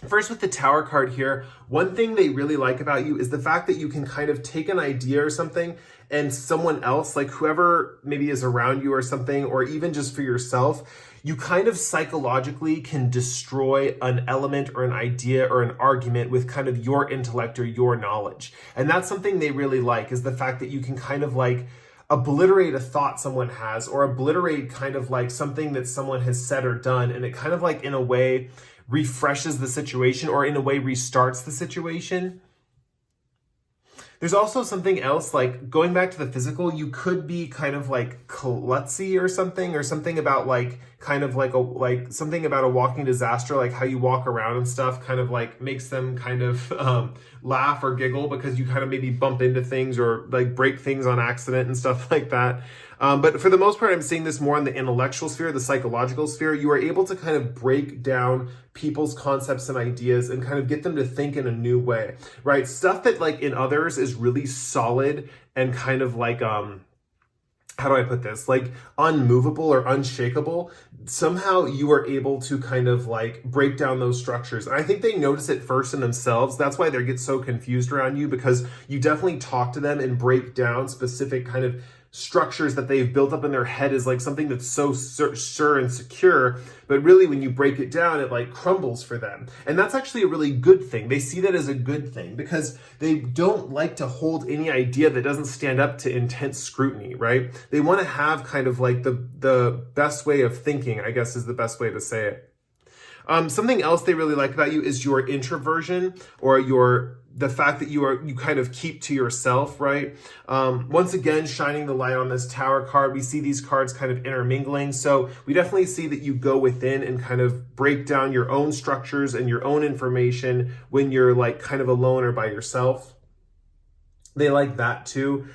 first, with the Tower card here, one thing they really like about you is the fact that you can kind of take an idea or something, and someone else, like whoever maybe is around you or something, or even just for yourself, you kind of psychologically can destroy an element or an idea or an argument with kind of your intellect or your knowledge. And that's something they really like, is the fact that you can kind of like obliterate a thought someone has, or obliterate kind of like something that someone has said or done, and it kind of like in a way refreshes the situation, or in a way restarts the situation. There's also something else, like going back to the physical, you could be kind of like klutzy or something about like kind of like something about a walking disaster, like how you walk around and stuff kind of like makes them kind of laugh or giggle because you kind of maybe bump into things or like break things on accident and stuff like that. But for the most part, I'm seeing this more in the intellectual sphere, the psychological sphere. You are able to kind of break down people's concepts and ideas and kind of get them to think in a new way, right? Stuff that like in others is really solid and kind of like, how do I put this? Like unmovable or unshakable. Somehow you are able to kind of like break down those structures. And I think they notice it first in themselves. That's why they get so confused around you, because you definitely talk to them and break down specific kind of structures that they've built up in their head as like something that's so sure and secure, but really when you break it down, it like crumbles for them. And that's actually a really good thing. They see that as a good thing because they don't like to hold any idea that doesn't stand up to intense scrutiny, right? They want to have kind of like the best way of thinking, I guess is the best way to say it. Something else they really like about you is your introversion, or the fact that you kind of keep to yourself, right? Once again, shining the light on this Tower card, we see these cards kind of intermingling. So we definitely see that you go within and kind of break down your own structures and your own information when you're like kind of alone or by yourself. They like that too.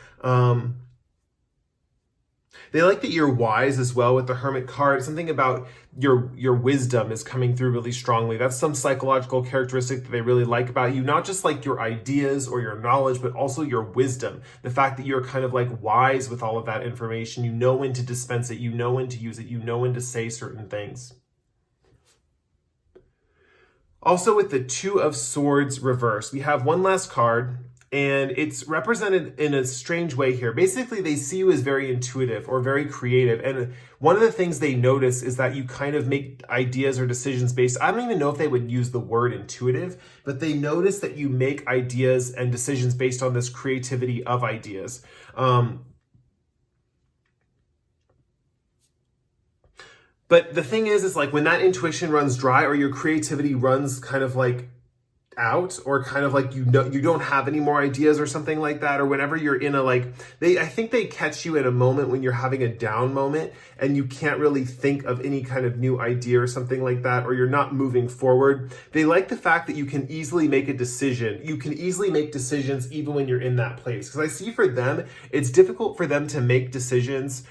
They like that you're wise as well with the Hermit card. Something about your wisdom is coming through really strongly. That's some psychological characteristic that they really like about you. Not just like your ideas or your knowledge, but also your wisdom. The fact that you're kind of like wise with all of that information. You know when to dispense it. You know when to use it. You know when to say certain things. Also with the Two of Swords reversed, we have one last card. And it's represented in a strange way here. Basically, they see you as very intuitive or very creative. And one of the things they notice is that you kind of make ideas or decisions based, I don't even know if they would use the word intuitive, but they notice that you make ideas and decisions based on this creativity of ideas. But the thing is like when that intuition runs dry or your creativity runs kind of like out, or kind of like, you don't have any more ideas or something like that, or whenever you're in a I think they catch you at a moment when you're having a down moment and you can't really think of any kind of new idea or something like that, or you're not moving forward. They like the fact that you can easily make a decision. You can easily make decisions even when you're in that place, because I see for them it's difficult for them to make decisions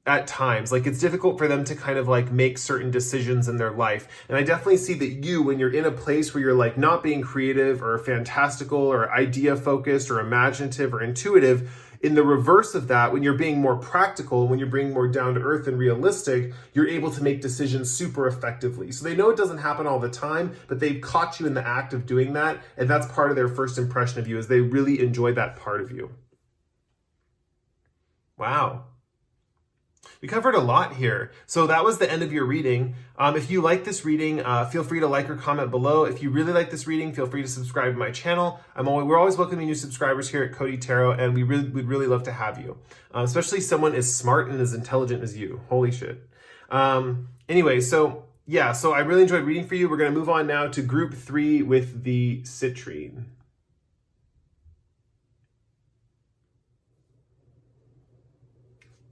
at times. Like, it's difficult for them to kind of like make certain decisions in their life. And I definitely see that you, when you're in a place where you're like not being creative or fantastical or idea focused or imaginative or intuitive, in the reverse of that, when you're being more practical, when you're being more down to earth and realistic, you're able to make decisions super effectively. So they know it doesn't happen all the time, but they've caught you in the act of doing that. And that's part of their first impression of you, is they really enjoy that part of you. Wow. We covered a lot here. So that was the end of your reading. If you like this reading, feel free to like or comment below. If you really like this reading, feel free to subscribe to my channel. We're always welcoming new subscribers here at Cody Tarot, and we'd really love to have you, especially someone as smart and as intelligent as you. Holy shit. Anyway, so yeah, so I really enjoyed reading for you. We're going to move on now to group 3 with the Citrine.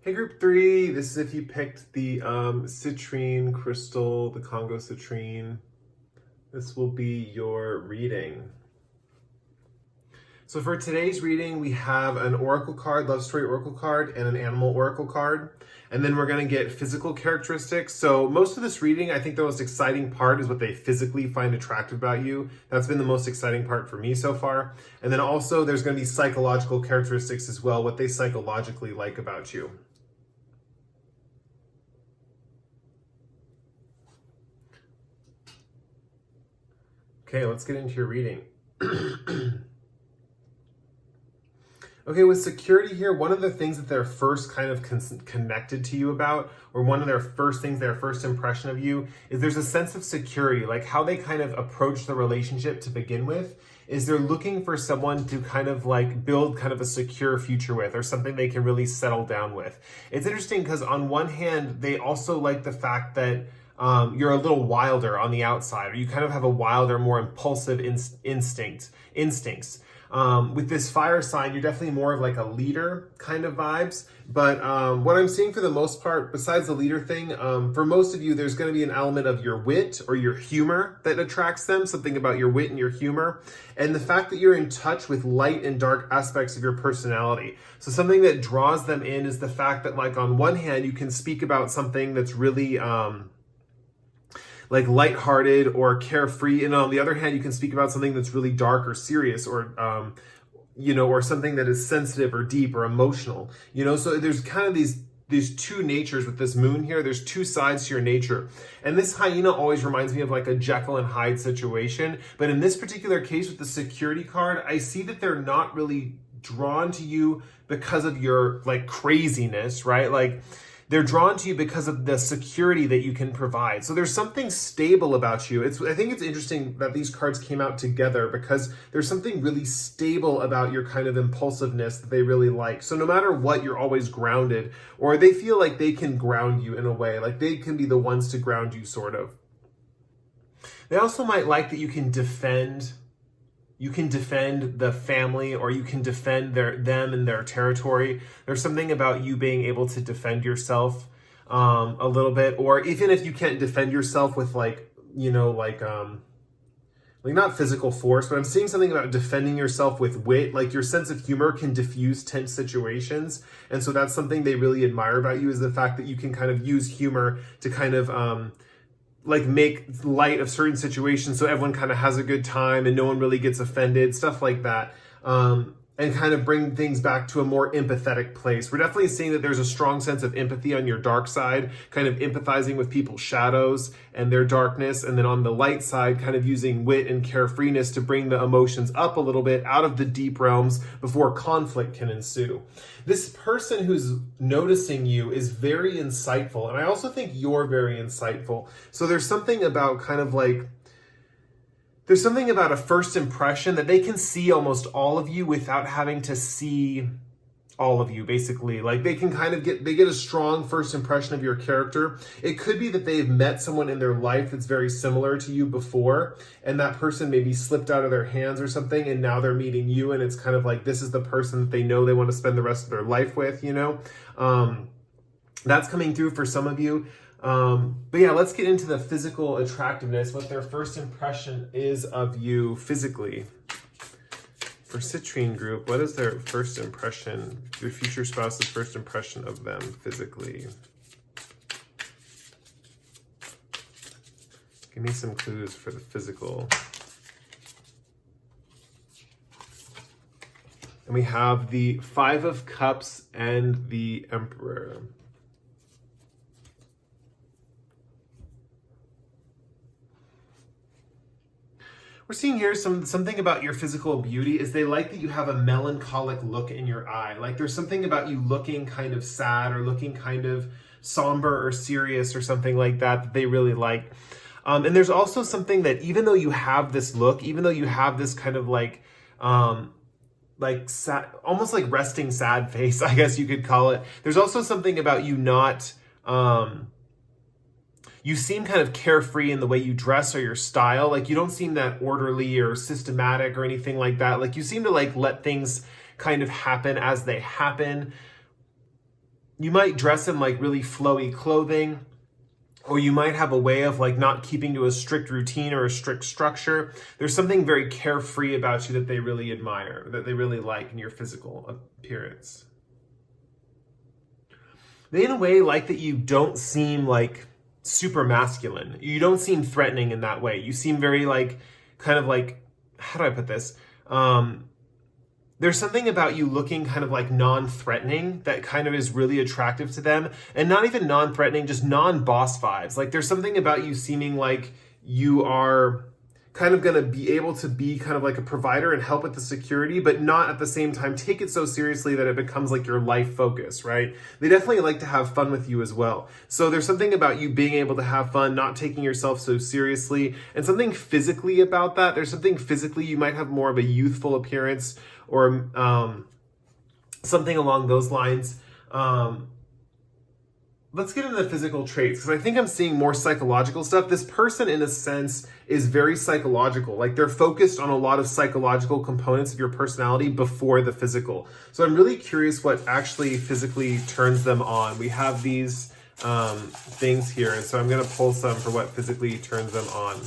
Hey, group 3, this is if you picked the Citrine crystal, the Congo Citrine. This will be your reading. So for today's reading, we have an oracle card, love story oracle card, and an animal oracle card. And then we're going to get physical characteristics. So most of this reading, I think the most exciting part is what they physically find attractive about you. That's been the most exciting part for me so far. And then also there's going to be psychological characteristics as well, what they psychologically like about you. Okay, let's get into your reading. Okay, with security here, one of the things that they're first kind of connected to you about, or one of their first things, their first impression of you, is there's a sense of security. Like, how they kind of approach the relationship to begin with is they're looking for someone to kind of like build kind of a secure future with, or something they can really settle down with. It's interesting because on one hand, they also like the fact that you're a little wilder on the outside, or you kind of have a wilder, more impulsive instincts. With this fire sign, you're definitely more of like a leader kind of vibes. But what I'm seeing for the most part, besides the leader thing, for most of you, there's going to be an element of your wit or your humor that attracts them, something about your wit and your humor. And the fact that you're in touch with light and dark aspects of your personality. So something that draws them in is the fact that, like, on one hand, you can speak about something that's really like lighthearted or carefree, and on the other hand, you can speak about something that's really dark or serious, or or something that is sensitive or deep or emotional. So there's kind of these two natures with this moon here. There's two sides to your nature, and this hyena always reminds me of like a Jekyll and Hyde situation. But in this particular case with the security card, I see that they're not really drawn to you because of your like craziness, right? Like, they're drawn to you because of the security that you can provide. So there's something stable about you. I think it's interesting that these cards came out together, because there's something really stable about your kind of impulsiveness that they really like. So no matter what, you're always grounded, or they feel like they can ground you in a way, like they can be the ones to ground you, sort of. They also might like that you can defend the family, or you can defend them and their territory. There's something about you being able to defend yourself a little bit, or even if you can't defend yourself with like not physical force, but I'm seeing something about defending yourself with wit. Like, your sense of humor can diffuse tense situations. And so that's something they really admire about you, is the fact that you can kind of use humor to kind of like make light of certain situations, so everyone kind of has a good time and no one really gets offended, stuff like that. And kind of bring things back to a more empathetic place. We're definitely seeing that there's a strong sense of empathy on your dark side, kind of empathizing with people's shadows and their darkness. And then on the light side, kind of using wit and carefreeness to bring the emotions up a little bit out of the deep realms before conflict can ensue. This person who's noticing you is very insightful. And I also think you're very insightful. So there's something about kind of like, there's something about a first impression that they can see almost all of you without having to see all of you, basically. Like they can kind of get a strong first impression of your character. It could be that they've met someone in their life that's very similar to you before, and that person maybe slipped out of their hands or something, and now they're meeting you, and it's kind of like this is the person that they know they want to spend the rest of their life with, you know? That's coming through for some of you. But yeah, let's get into the physical attractiveness, what their first impression is of you physically. For Citrine group, what is their first impression, your future spouse's first impression of them physically? Give me some clues for the physical. And we have the Five of Cups and the Emperor. We're seeing here something about your physical beauty is they like that you have a melancholic look in your eye. Like there's something about you looking kind of sad or looking kind of somber or serious or something like that they really like. And there's also something that even though you have this look, even though you have this kind of like sad, almost like resting sad face, I guess you could call it. There's also something about you not, you seem kind of carefree in the way you dress or your style. Like you don't seem that orderly or systematic or anything like that. Like you seem to like let things kind of happen as they happen. You might dress in like really flowy clothing, or you might have a way of like not keeping to a strict routine or a strict structure. There's something very carefree about you that they really admire, that they really like in your physical appearance. They in a way like that you don't seem like super masculine. You don't seem threatening in that way. You seem very like, kind of like, how do I put this? There's something about you looking kind of like non-threatening that kind of is really attractive to them. And not even non-threatening, just non-boss vibes. Like there's something about you seeming like you are kind of going to be able to be kind of like a provider and help with the security, but not at the same time take it so seriously that it becomes like your life focus, right? They definitely like to have fun with you as well. So there's something about you being able to have fun, not taking yourself so seriously, and something physically about that. There's something physically, you might have more of a youthful appearance or something along those lines. Let's get into the physical traits, because I think I'm seeing more psychological stuff. This person, in a sense, is very psychological. Like they're focused on a lot of psychological components of your personality before the physical. So I'm really curious what actually physically turns them on. We have these things here, and so I'm going to pull some for what physically turns them on.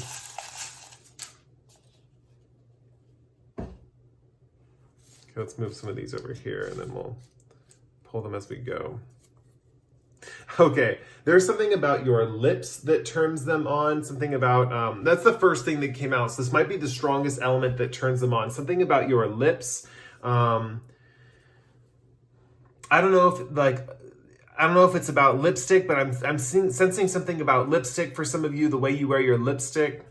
Okay, let's move some of these over here, and then we'll pull them as we go. Okay, there's something about your lips that turns them on, something about, that's the first thing that came out, so this might be the strongest element that turns them on, something about your lips. I don't know if it's about lipstick, but I'm sensing something about lipstick for some of you, the way you wear your lipstick.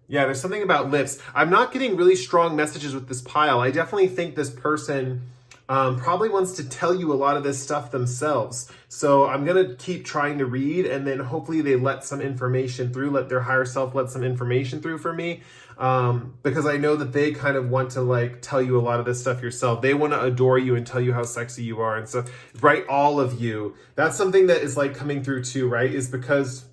Yeah, there's something about lips. I'm not getting really strong messages with this pile. I definitely think this person probably wants to tell you a lot of this stuff themselves. So I'm going to keep trying to read, and then hopefully they let some information through, let their higher self let some information through for me. Because I know that they kind of want to like tell you a lot of this stuff yourself. They want to adore you and tell you how sexy you are and stuff, right? All of you. That's something that is like coming through too, right? Is because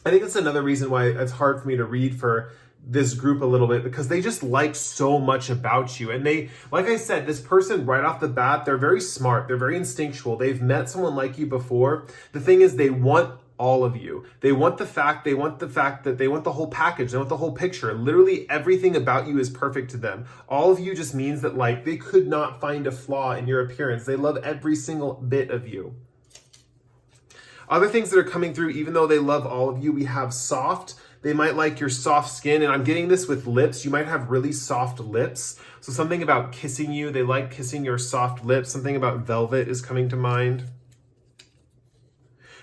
I think that's another reason why it's hard for me to read for this group a little bit, because they just like so much about you. And they, like I said, this person right off the bat, they're very smart. They're very instinctual. They've met someone like you before. The thing is, they want all of you. They want the fact that they want the whole package. They want the whole picture. Literally everything about you is perfect to them. All of you just means that like they could not find a flaw in your appearance. They love every single bit of you. Other things that are coming through, even though they love all of you, we have soft. They might like your soft skin, and I'm getting this with lips. You might have really soft lips. So something about kissing you. They like kissing your soft lips. Something about velvet is coming to mind.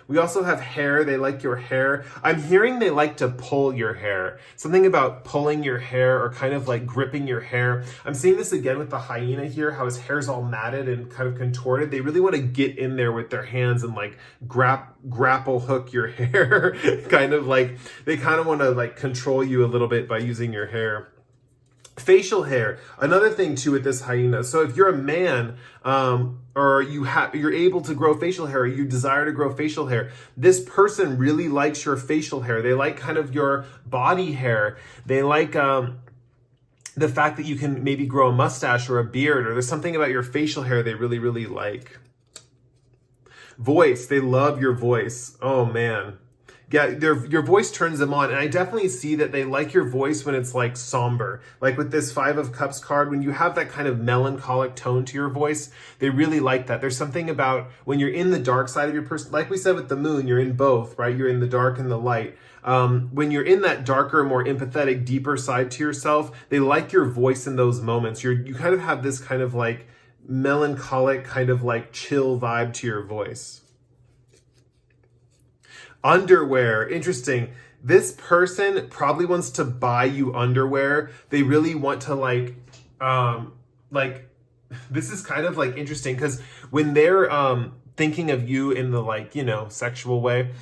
We also have hair. They like your hair. I'm hearing they like to pull your hair. Something about pulling your hair or kind of like gripping your hair. I'm seeing this again with the hyena here, how his hair's all matted and kind of contorted. They really want to get in there with their hands and like grapple hook your hair. Kind of like, they kind of want to like control you a little bit by using your hair. Facial hair, another thing too with this hyena. So if you're a man, or you're able to grow facial hair, or you desire to grow facial hair, this person really likes your facial hair. They like kind of your body hair. They like the fact that you can maybe grow a mustache or a beard, or there's something about your facial hair they really, really like. Voice, they love your voice. Oh man. Yeah, your voice turns them on. And I definitely see that they like your voice when it's like somber. Like with this 5 of Cups card, when you have that kind of melancholic tone to your voice, they really like that. There's something about when you're in the dark side of your person, like we said with the moon, you're in both, right? You're in the dark and the light. When you're in that darker, more empathetic, deeper side to yourself, they like your voice in those moments. You kind of have this kind of like melancholic, kind of like chill vibe to your voice. Underwear, interesting. This person probably wants to buy you underwear. They really want to this is kind of like interesting because when they're thinking of you in the like, you know, sexual way,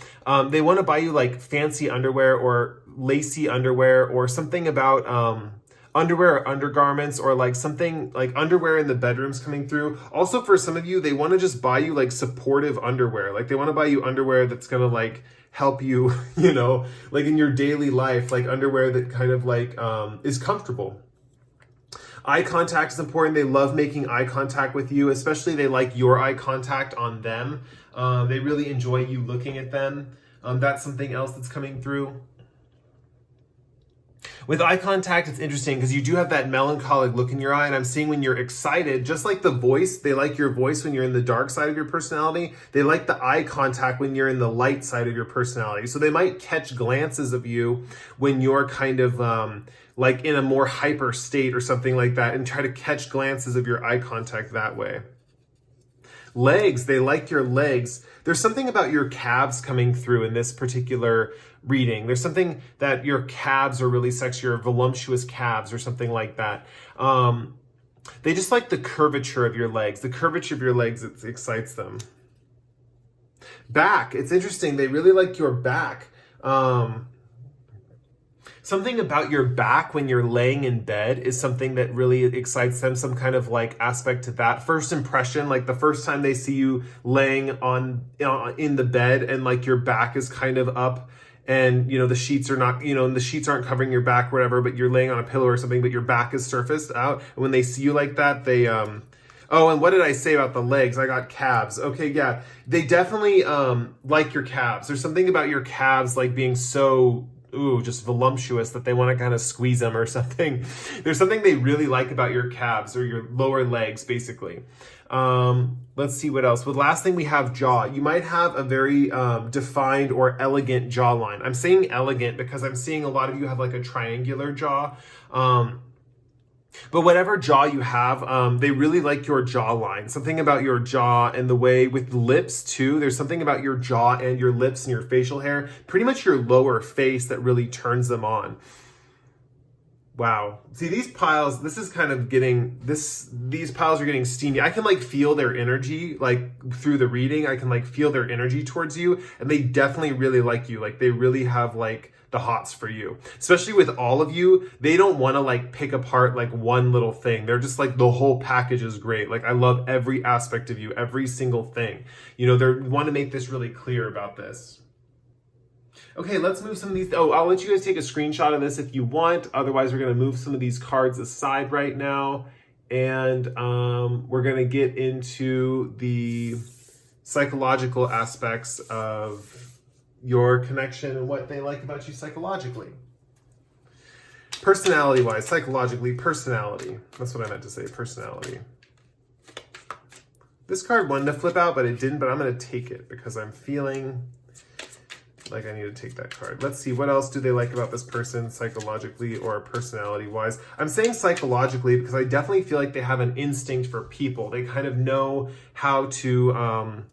they want to buy you like fancy underwear or lacy underwear or something about underwear or undergarments or like something like underwear in the bedrooms coming through. Also for some of you, they want to just buy you like supportive underwear. Like they want to buy you underwear that's going to like help you, you know, like in your daily life, like underwear that kind of like is comfortable. Eye contact is important. They love making eye contact with you, especially they like your eye contact on them. They really enjoy you looking at them. That's something else that's coming through. With eye contact, it's interesting because you do have that melancholic look in your eye, and I'm seeing when you're excited, just like the voice, they like your voice when you're in the dark side of your personality. They like the eye contact when you're in the light side of your personality. So they might catch glances of you when you're kind of like in a more hyper state or something like that, and try to catch glances of your eye contact that way. Legs, they like your legs. There's something about your calves coming through in this particular reading. There's something that your calves are really sexy, or voluptuous calves or something like that. They just like the curvature of your legs. The curvature of your legs, it excites them. Back, it's interesting. They really like your back. Something about your back when you're laying in bed is something that really excites them, some kind of like aspect to that. First impression, like the first time they see you laying on in the bed and like your back is kind of up and, you know, the sheets are not, you know, and the sheets aren't covering your back or whatever, but you're laying on a pillow or something, but your back is surfaced out. And when they see you like that, they, oh, and what did I say about the legs? I got calves. Okay, yeah. They definitely like your calves. There's something about your calves like being so just voluptuous that they want to kind of squeeze them or something. There's something they really like about your calves or your lower legs, basically. Let's see what else. Well, last thing we have jaw. You might have a very defined or elegant jawline. I'm saying elegant because I'm seeing a lot of you have like a triangular jaw. But whatever jaw you have, they really like your jawline. Something about your jaw and the way with lips too. There's something about your jaw and your lips and your facial hair, pretty much your lower face, that really turns them on. Wow. See, these piles, this is kind of getting, these piles are getting steamy. I can like feel their energy, like through the reading, I can like feel their energy towards you, and they definitely really like you. Like they really have like the hots for you, especially with all of you. They don't want to like pick apart like one little thing. They're just like, the whole package is great. Like I love every aspect of you, every single thing. You know, they want to make this really clear about this. Okay, let's move some of these. Oh, I'll let you guys take a screenshot of this if you want. Otherwise, we're going to move some of these cards aside right now. And we're going to get into the psychological aspects of your connection and what they like about you psychologically. Personality-wise, psychologically, personality. That's what I meant to say, personality. This card wanted to flip out, but it didn't, but I'm going to take it because I'm feeling like I need to take that card. Let's see, what else do they like about this person psychologically or personality-wise? I'm saying psychologically because I definitely feel like they have an instinct for people. They kind of know how to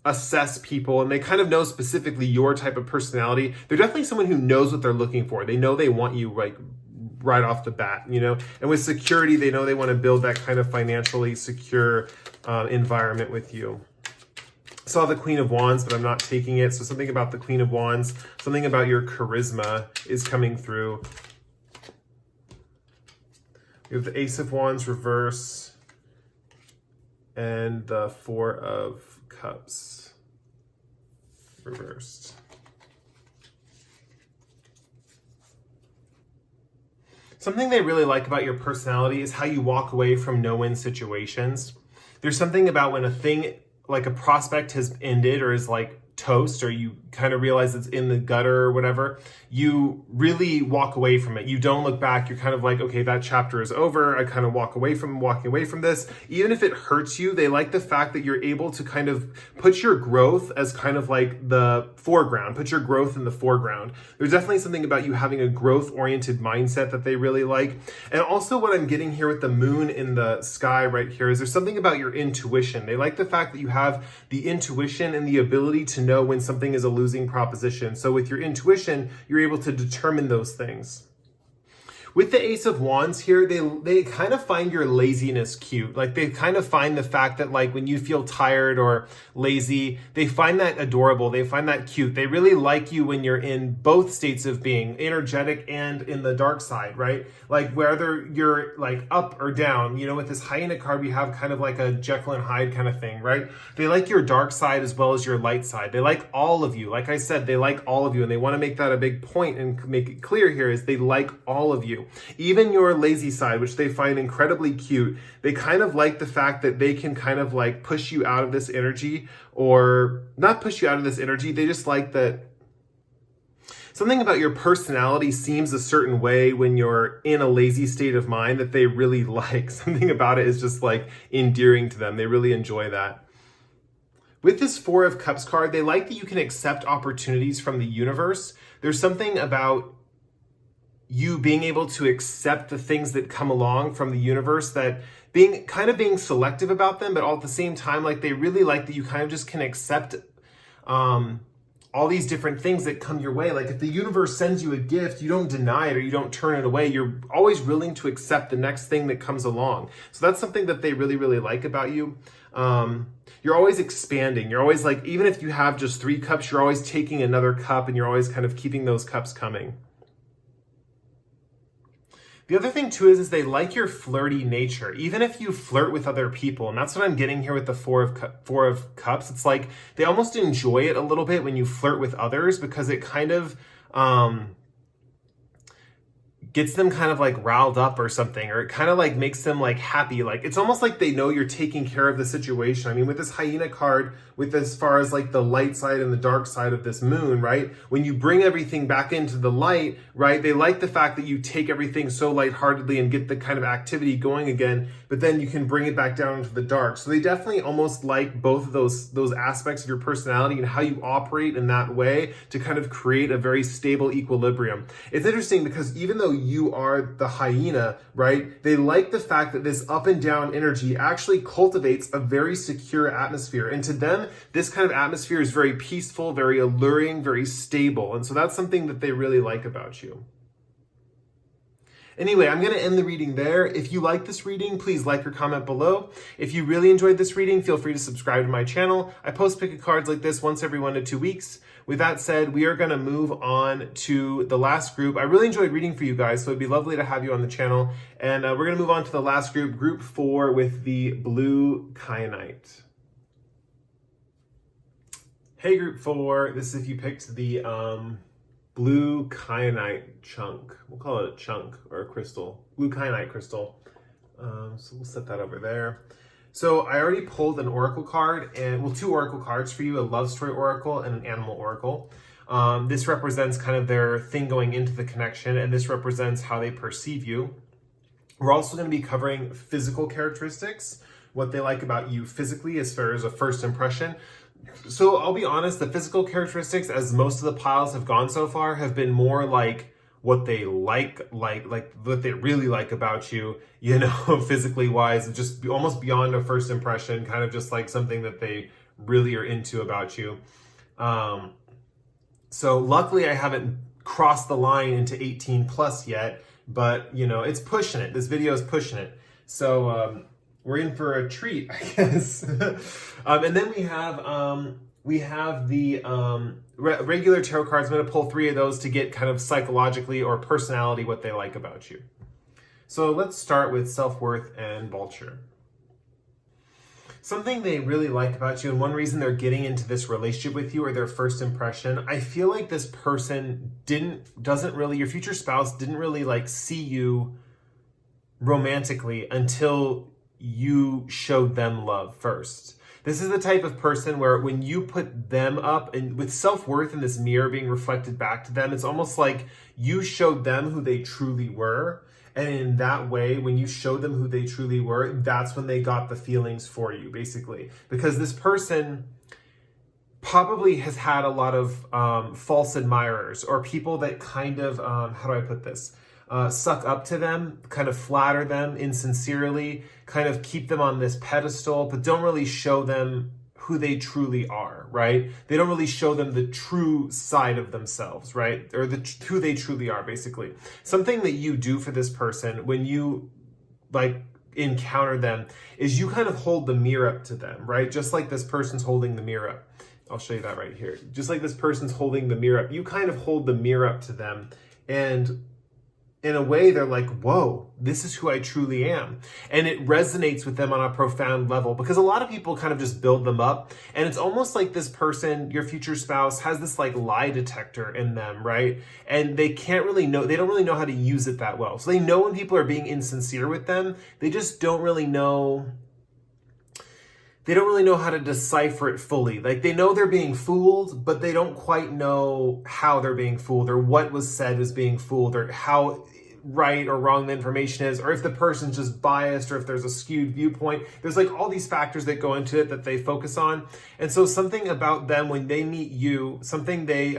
assess people, and they kind of know specifically your type of personality. They're definitely someone who knows what they're looking for. They know they want you like right off the bat, you know? And with security, they know they want to build that kind of financially secure environment with you. Saw the Queen of Wands, but I'm not taking it. So something about the Queen of Wands, something about your charisma is coming through. You have the Ace of Wands reverse and the Four of Cups reversed. Something they really like about your personality is how you walk away from no-win situations. There's something about when a thing, like a prospect, has ended or is like toast, or you kind of realize it's in the gutter or whatever, you really walk away from it. You don't look back. You're kind of like, okay, that chapter is over. I kind of walking away from this. Even if it hurts you, they like the fact that you're able to kind of put your growth as kind of like the foreground, put your growth in the foreground. There's definitely something about you having a growth-oriented mindset that they really like. And also what I'm getting here with the moon in the sky right here is there's something about your intuition. They like the fact that you have the intuition and the ability to know when something is a losing proposition. So with your intuition, you're able to determine those things. With the Ace of Wands here, they kind of find your laziness cute. Like they kind of find the fact that like when you feel tired or lazy, they find that adorable. They find that cute. They really like you when you're in both states of being, energetic and in the dark side, right? Like whether you're like up or down, you know, with this hyena card, we have kind of like a Jekyll and Hyde kind of thing, right? They like your dark side as well as your light side. They like all of you. Like I said, they like all of you, and they want to make that a big point and make it clear here is they like all of you. Even your lazy side, which they find incredibly cute, they kind of like the fact that they can kind of like push you out of this energy, or not push you out of this energy. They just like that something about your personality seems a certain way when you're in a lazy state of mind that they really like. Something about it is just like endearing to them. They really enjoy that. With this Four of Cups card, they like that you can accept opportunities from the universe. There's something about you being able to accept the things that come along from the universe, that being selective about them, but all at the same time, like they really like that you kind of just can accept all these different things that come your way. Like if the universe sends you a gift, you don't deny it or you don't turn it away. You're always willing to accept the next thing that comes along. So that's something that they really, really like about you. You're always expanding. You're always like, even if you have just 3 cups, you're always taking another cup and you're always kind of keeping those cups coming. The other thing too is they like your flirty nature, even if you flirt with other people. And that's what I'm getting here with the Four of Cups. It's like they almost enjoy it a little bit when you flirt with others, because it kind of gets them kind of like riled up or something, or it kind of like makes them like happy. Like it's almost like they know you're taking care of the situation. I mean, with this hyena card, with as far as like the light side and the dark side of this moon, right? When you bring everything back into the light, right? They like the fact that you take everything so lightheartedly and get the kind of activity going again, but then you can bring it back down into the dark. So they definitely almost like both of those aspects of your personality and how you operate in that way to kind of create a very stable equilibrium. It's interesting because even though you are the hyena, right? They like the fact that this up and down energy actually cultivates a very secure atmosphere. And to them, this kind of atmosphere is very peaceful, very alluring, very stable. And so that's something that they really like about you. Anyway, I'm going to end the reading there. If you like this reading, please like or comment below. If you really enjoyed this reading, feel free to subscribe to my channel. I post pick a cards like this once every 1 to 2 weeks. With that said, we are going to move on to the last group. I really enjoyed reading for you guys, so it'd be lovely to have you on the channel. And we're going to move on to the last group, group 4, with the blue kyanite. Hey, group 4. This is if you picked the blue kyanite chunk. We'll call it a chunk or a crystal. Blue kyanite crystal. So we'll set that over there. So I already pulled an oracle card, and well, 2 oracle cards for you, a love story oracle and an animal oracle. This represents kind of their thing going into the connection, and this represents how they perceive you. We're also going to be covering physical characteristics, what they like about you physically as far as a first impression. So I'll be honest, the physical characteristics, as most of the piles have gone so far, have been more like what they like what they really like about you, you know, physically wise, just almost beyond a first impression, kind of just like something that they really are into about you. So luckily I haven't crossed the line into 18 plus yet, but you know, it's pushing it. This video is pushing it. So we're in for a treat, I guess. And then we have the regular tarot cards. I'm going to pull 3 of those to get kind of psychologically or personality what they like about you. So let's start with self-worth and vulture. Something they really like about you, and one reason they're getting into this relationship with you or their first impression, I feel like this person your future spouse didn't really like see you romantically until you showed them love first. This is the type of person where when you put them up and with self-worth in this mirror being reflected back to them, it's almost like you showed them who they truly were. And in that way, when you showed them who they truly were, that's when they got the feelings for you, basically. Because this person probably has had a lot of false admirers or people that kind of, how do I put this? Suck up to them, kind of flatter them insincerely, kind of keep them on this pedestal, but don't really show them who they truly are, right? They don't really show them the true side of themselves, right? Or who they truly are, basically. Something that you do for this person when you encounter them is you kind of hold the mirror up to them, right? Just like this person's holding the mirror up. I'll show you that right here. Just like this person's holding the mirror up, you kind of hold the mirror up to them, and in a way, they're like, whoa, this is who I truly am. And it resonates with them on a profound level because a lot of people kind of just build them up. And it's almost like this person, your future spouse, has this like lie detector in them, right? And they don't really know how to use it that well. So they know when people are being insincere with them. They just don't really know how to decipher it fully. Like they know they're being fooled, but they don't quite know how they're being fooled or what was said is being fooled or how right or wrong the information is, or if the person's just biased or if there's a skewed viewpoint. There's like all these factors that go into it that they focus on. And so something about them when they meet you, something that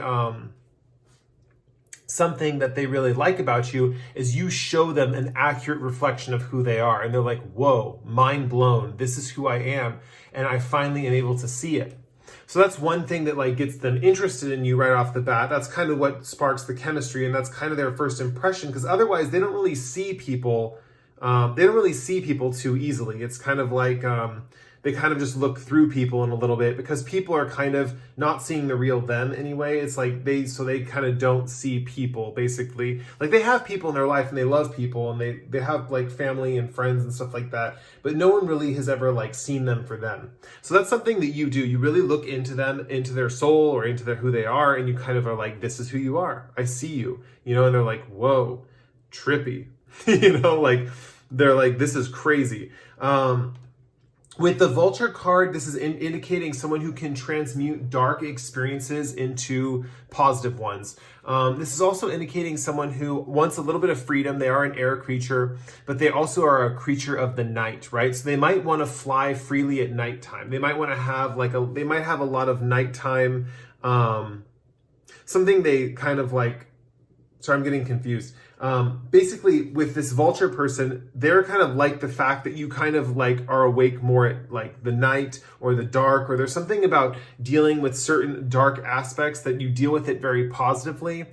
they really like about you is you show them an accurate reflection of who they are. And they're like, whoa, mind blown. This is who I am. And I finally am able to see it. So that's one thing that like gets them interested in you right off the bat. That's kind of what sparks the chemistry. And that's kind of their first impression, because otherwise they don't really see people. Too easily. It's kind of like, they kind of just look through people in a little bit because people are kind of not seeing the real them anyway. It's like they kind of don't see people, basically. Like they have people in their life and they love people and they have like family and friends and stuff like that, but no one really has ever like seen them for them. So that's something that you do. You really look into them, into their soul or into who they are, and you kind of are like, this is who you are. I see you, and they're like, whoa, trippy, like they're like, this is crazy. With the vulture card, this is indicating someone who can transmute dark experiences into positive ones. This is also indicating someone who wants a little bit of freedom. They are an air creature, but they also are a creature of the night, right? So they might want to fly freely at nighttime. They might want to have they might have a lot of nighttime, something they kind of like, sorry, I'm getting confused. Basically with this vulture person, they're kind of like the fact that you kind of like are awake more at like the night or the dark, or there's something about dealing with certain dark aspects that you deal with it very positively.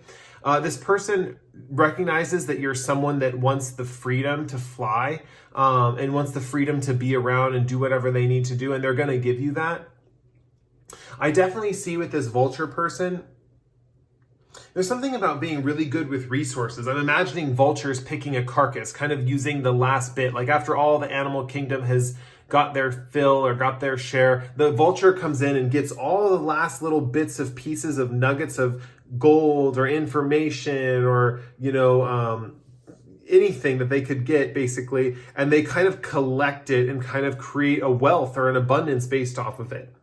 This person recognizes that you're someone that wants the freedom to fly, and wants the freedom to be around and do whatever they need to do. And they're going to give you that. I definitely see with this vulture person, there's something about being really good with resources. I'm imagining vultures picking a carcass, kind of using the last bit. Like after all the animal kingdom has got their fill or got their share, the vulture comes in and gets all the last little bits of pieces of nuggets of gold or information or, anything that they could get, basically. And they kind of collect it and kind of create a wealth or an abundance based off of it.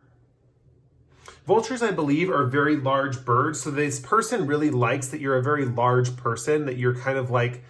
Vultures, I believe, are very large birds. So this person really likes that you're a very large person, that you're kind of like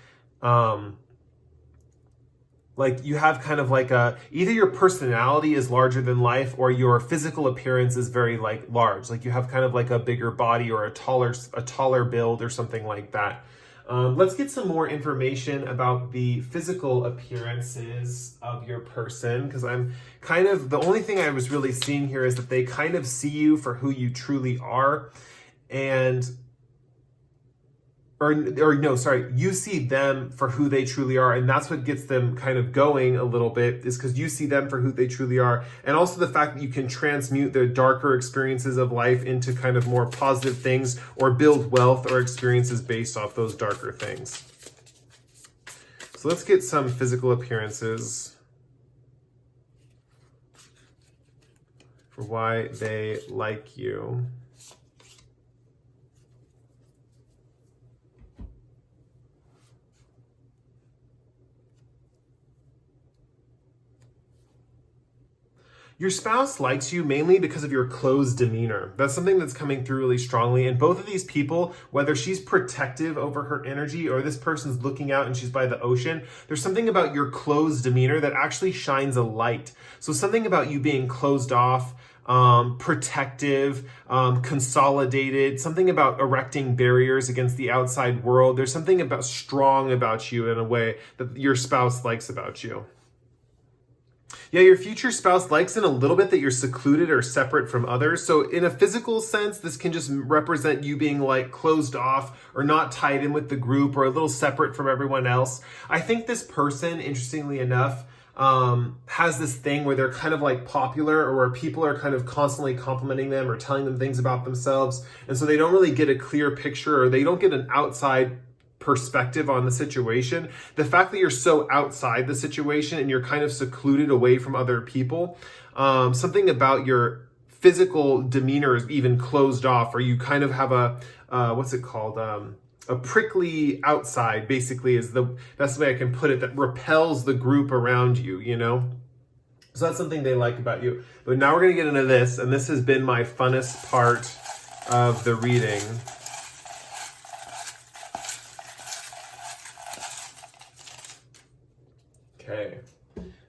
you have kind of like either your personality is larger than life or your physical appearance is very like large. Like you have kind of like a bigger body or a taller build or something like that. Let's get some more information about the physical appearances of your person, because I'm kind of, the only thing I was really seeing here is that they kind of see you for who you truly are, you see them for who they truly are, and that's what gets them kind of going a little bit, is because you see them for who they truly are, and also the fact that you can transmute their darker experiences of life into kind of more positive things, or build wealth or experiences based off those darker things. So let's get some physical appearances for why they like you. Your spouse likes you mainly because of your closed demeanor. That's something that's coming through really strongly. And both of these people, whether she's protective over her energy or this person's looking out and she's by the ocean, there's something about your closed demeanor that actually shines a light. So something about you being closed off, protective, consolidated, something about erecting barriers against the outside world. There's something about strong about you in a way that your spouse likes about you. Yeah, your future spouse likes in a little bit that you're secluded or separate from others. So in a physical sense, this can just represent you being like closed off or not tied in with the group or a little separate from everyone else. I think this person, interestingly enough, has this thing where they're kind of like popular or where people are kind of constantly complimenting them or telling them things about themselves. And so they don't really get a clear picture or they don't get an outside perspective on the situation. The fact that you're so outside the situation and you're kind of secluded away from other people, something about your physical demeanor is even closed off, or you kind of have a, what's it called? A prickly outside, basically, is the best way I can put it, that repels the group around you, you know? So that's something they like about you. But now we're going to get into this, and this has been my funnest part of the reading. Okay.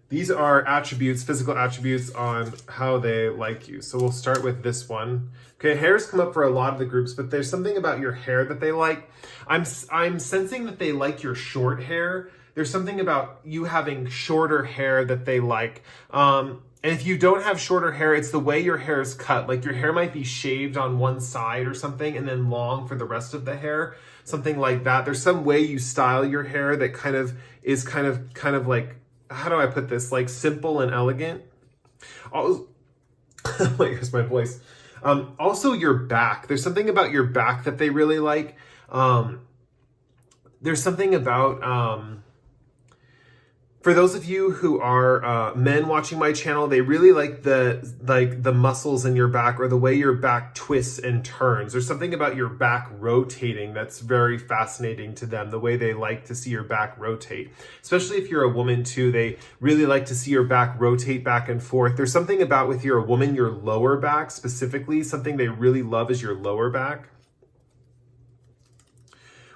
These are attributes, physical attributes on how they like you. So we'll start with this one. Okay, hair's come up for a lot of the groups, but there's something about your hair that they like. I'm sensing that they like your short hair. There's something about you having shorter hair that they like. And if you don't have shorter hair, it's the way your hair is cut. Like your hair might be shaved on one side or something and then long for the rest of the hair. Something like that. There's some way you style your hair that kind of is kind of like, how do I put this? Like simple and elegant. Oh, here's my voice. Also your back. There's something about your back that they really like. There's something about, for those of you who are men watching my channel, they really like the muscles in your back or the way your back twists and turns. There's something about your back rotating that's very fascinating to them, the way they like to see your back rotate. Especially if you're a woman too, they really like to see your back rotate back and forth. There's something about, with you're a woman, your lower back specifically, something they really love is your lower back.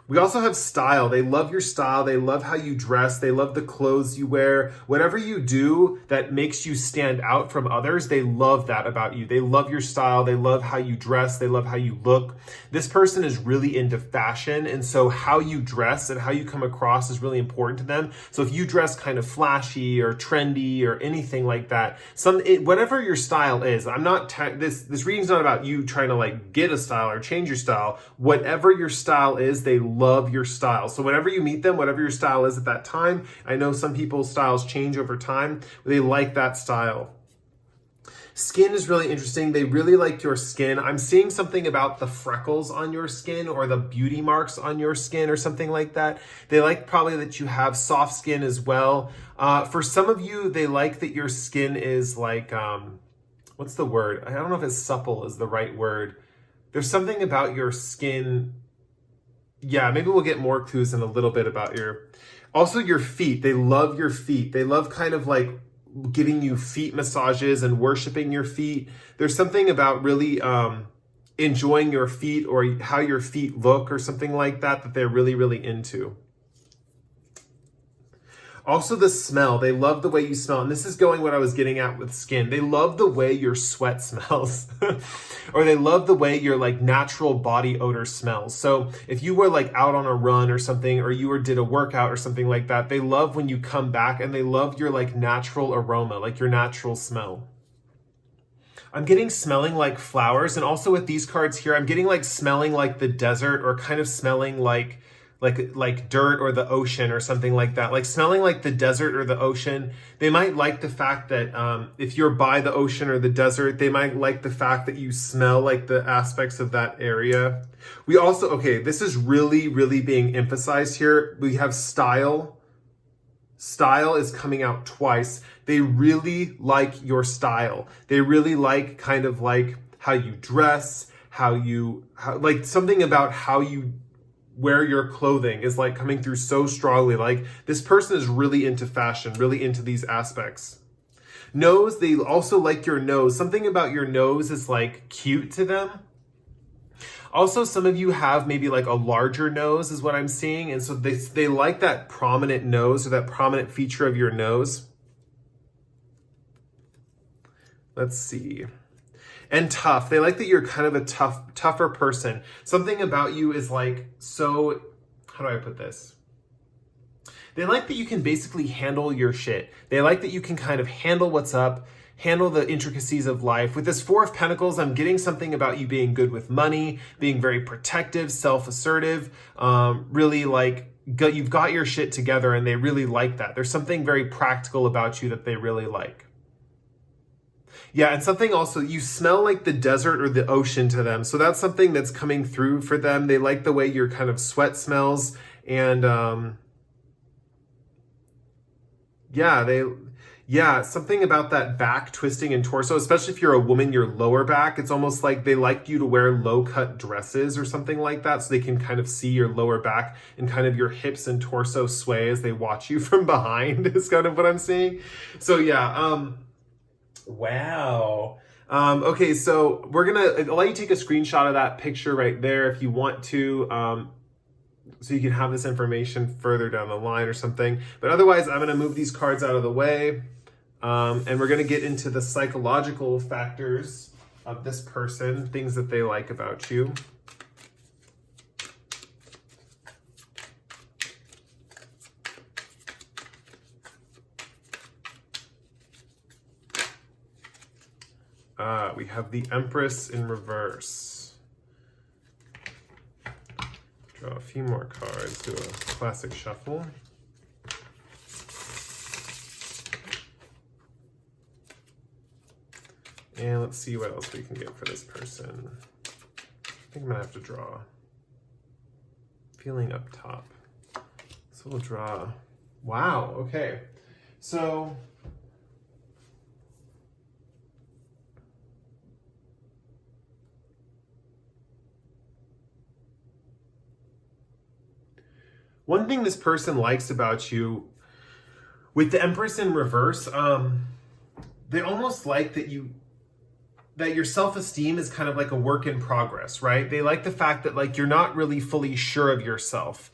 We also have style. They love your style. They love how you dress. They love the clothes you wear. Whatever you do that makes you stand out from others, they love that about you. They love your style. They love how you dress. They love how you look. This person is really into fashion, and so how you dress and how you come across is really important to them. So if you dress kind of flashy or trendy or anything like that, whatever your style is, this reading's not about you trying to like get a style or change your style. Whatever your style is, they love your style. So whenever you meet them, whatever your style is at that time, I know some people's styles change over time, but they like that style. Skin is really interesting. They really like your skin. I'm seeing something about the freckles on your skin or the beauty marks on your skin or something like that. They like probably that you have soft skin as well. For some of you, they like that your skin is like, what's the word? I don't know if it's supple is the right word. There's something about your skin. Yeah, maybe we'll get more clues in a little bit about also your feet. They love your feet. They love kind of like giving you feet massages and worshiping your feet. There's something about really enjoying your feet or how your feet look or something like that they're really, really into. Also the smell. They love the way you smell. And this is going what I was getting at with skin. They love the way your sweat smells. Or they love the way your like natural body odor smells. So if you were like out on a run or something, or you did a workout or something like that, they love when you come back and they love your like natural aroma, like your natural smell. I'm getting smelling like flowers. And also with these cards here, I'm getting like smelling like the desert or kind of smelling like dirt or the ocean or something like that, like smelling like the desert or the ocean. They might like the fact that if you're by the ocean or the desert, they might like the fact that you smell like the aspects of that area. We also, okay, this is really, really being emphasized here. We have style style is coming out twice. They really like your style. They really like kind of like how you dress, like something about how you wear your clothing is like coming through so strongly. Like this person is really into fashion, really into these aspects. Nose, they also like your nose. Something about your nose is like cute to them. Also, some of you have maybe like a larger nose is what I'm seeing. And so they like that prominent nose or that prominent feature of your nose. Let's see. And tough. They like that you're kind of a tougher person. Something about you is like so, how do I put this? They like that you can basically handle your shit. They like that you can kind of handle what's up, handle the intricacies of life. With this Four of Pentacles, I'm getting something about you being good with money, being very protective, self-assertive, really like you've got your shit together, and they really like that. There's something very practical about you that they really like. Yeah, and something also, you smell like the desert or the ocean to them. So that's something that's coming through for them. They like the way your kind of sweat smells. And something about that back twisting and torso, especially if you're a woman, your lower back, it's almost like they like you to wear low-cut dresses or something like that, so they can kind of see your lower back and kind of your hips and torso sway as they watch you from behind is kind of what I'm seeing. So yeah, wow. Okay, so we're gonna let you take a screenshot of that picture right there if you want to, so you can have this information further down the line or something. But otherwise, I'm gonna move these cards out of the way, and we're gonna get into the psychological factors of this person, things that they like about you. We have the Empress in reverse. Draw a few more cards, do a classic shuffle. And let's see what else we can get for this person. I think I'm gonna have to draw. Feeling up top. So we'll draw. Wow, okay. So one thing this person likes about you, with the Empress in reverse, they almost like that your self-esteem is kind of like a work in progress, right? They like the fact that like you're not really fully sure of yourself.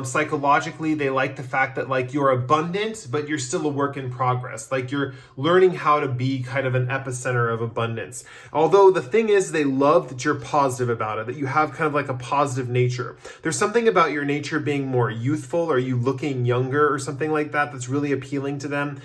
Psychologically, they like the fact that like you're abundant, but you're still a work in progress. Like you're learning how to be kind of an epicenter of abundance. Although the thing is, they love that you're positive about it, that you have kind of like a positive nature. There's something about your nature being more youthful, or you looking younger or something like that that's really appealing to them.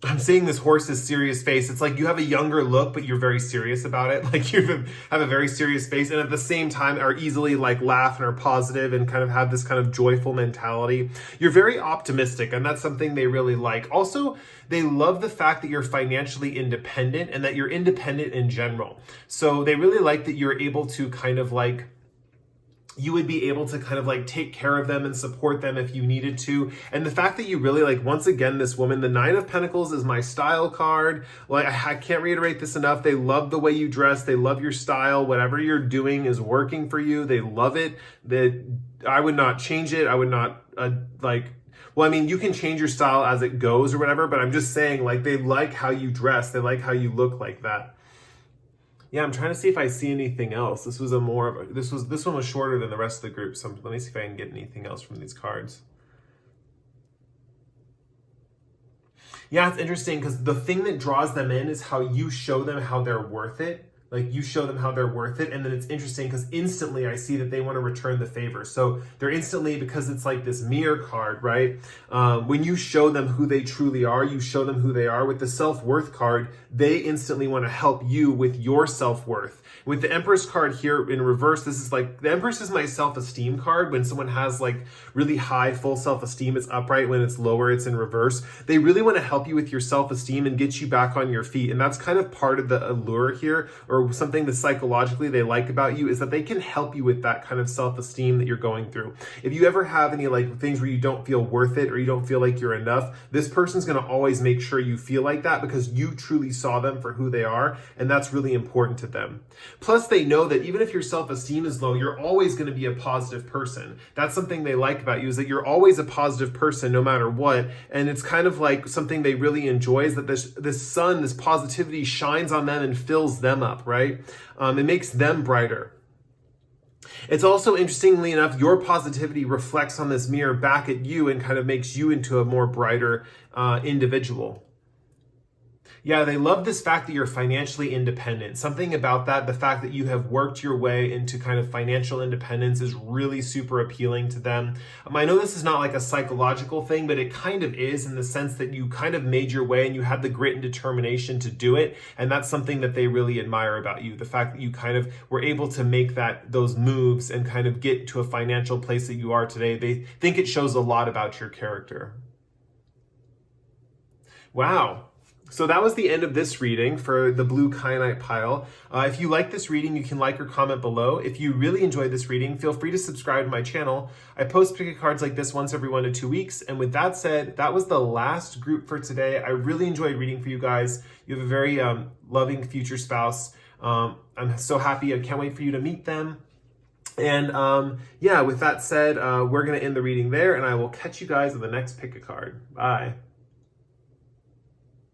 I'm seeing this horse's serious face. It's like you have a younger look, but you're very serious about it. Like you have a very serious face, and at the same time are easily like laugh and are positive and kind of have this kind of joyful mentality. You're very optimistic, and that's something they really like. Also, they love the fact that you're financially independent and that you're independent in general. So they really like that you're able to kind of like, you would be able to kind of like take care of them and support them if you needed to. And the fact that you really like, once again, this woman, the Nine of Pentacles is my style card. Like I can't reiterate this enough. They love the way you dress. They love your style. Whatever you're doing is working for you. They love it. That I would not change it. I would not well, I mean, you can change your style as it goes or whatever, but I'm just saying like they like how you dress. They like how you look like that. Yeah, I'm trying to see if I see anything else. This one was shorter than the rest of the group, so let me see if I can get anything else from these cards. Yeah, it's interesting because the thing that draws them in is how you show them how they're worth it. Like you show them how they're worth it, and then it's interesting because instantly I see that they want to return the favor. So they're instantly, because it's like this mirror card, right? When you show them who they truly are, you show them who they are. With the self-worth card, they instantly want to help you with your self-worth. With the Empress card here in reverse, this is like, the Empress is my self-esteem card. When someone has like really high full self-esteem, it's upright. When it's lower, it's in reverse. They really want to help you with your self-esteem and get you back on your feet. And that's kind of part of the allure here, or something that psychologically they like about you, is that they can help you with that kind of self-esteem that you're going through. If you ever have any like things where you don't feel worth it or you don't feel like you're enough, this person's going to always make sure you feel like that because you truly saw them for who they are, and that's really important to them. Plus, they know that even if your self-esteem is low, you're always going to be a positive person. That's something they like about you, is that you're always a positive person no matter what, and it's kind of like something they really enjoy, is that this sun, this positivity shines on them and fills them up, right? It makes them brighter. It's also, interestingly enough, your positivity reflects on this mirror back at you and kind of makes you into a more brighter individual. Yeah, they love this fact that you're financially independent. Something about that, the fact that you have worked your way into kind of financial independence, is really super appealing to them. I know this is not like a psychological thing, but it kind of is, in the sense that you kind of made your way and you had the grit and determination to do it. And that's something that they really admire about you. The fact that you kind of were able to make those moves and kind of get to a financial place that you are today. They think it shows a lot about your character. Wow. So that was the end of this reading for the blue Kyanite pile. If you like this reading, you can like or comment below. If you really enjoyed this reading, feel free to subscribe to my channel. I post pick cards like this once every 1 to 2 weeks. And with that said, that was the last group for today. I really enjoyed reading for you guys. You have a very loving future spouse. I'm so happy. I can't wait for you to meet them. And yeah, with that said, we're going to end the reading there, and I will catch you guys in the next pick a card. Bye.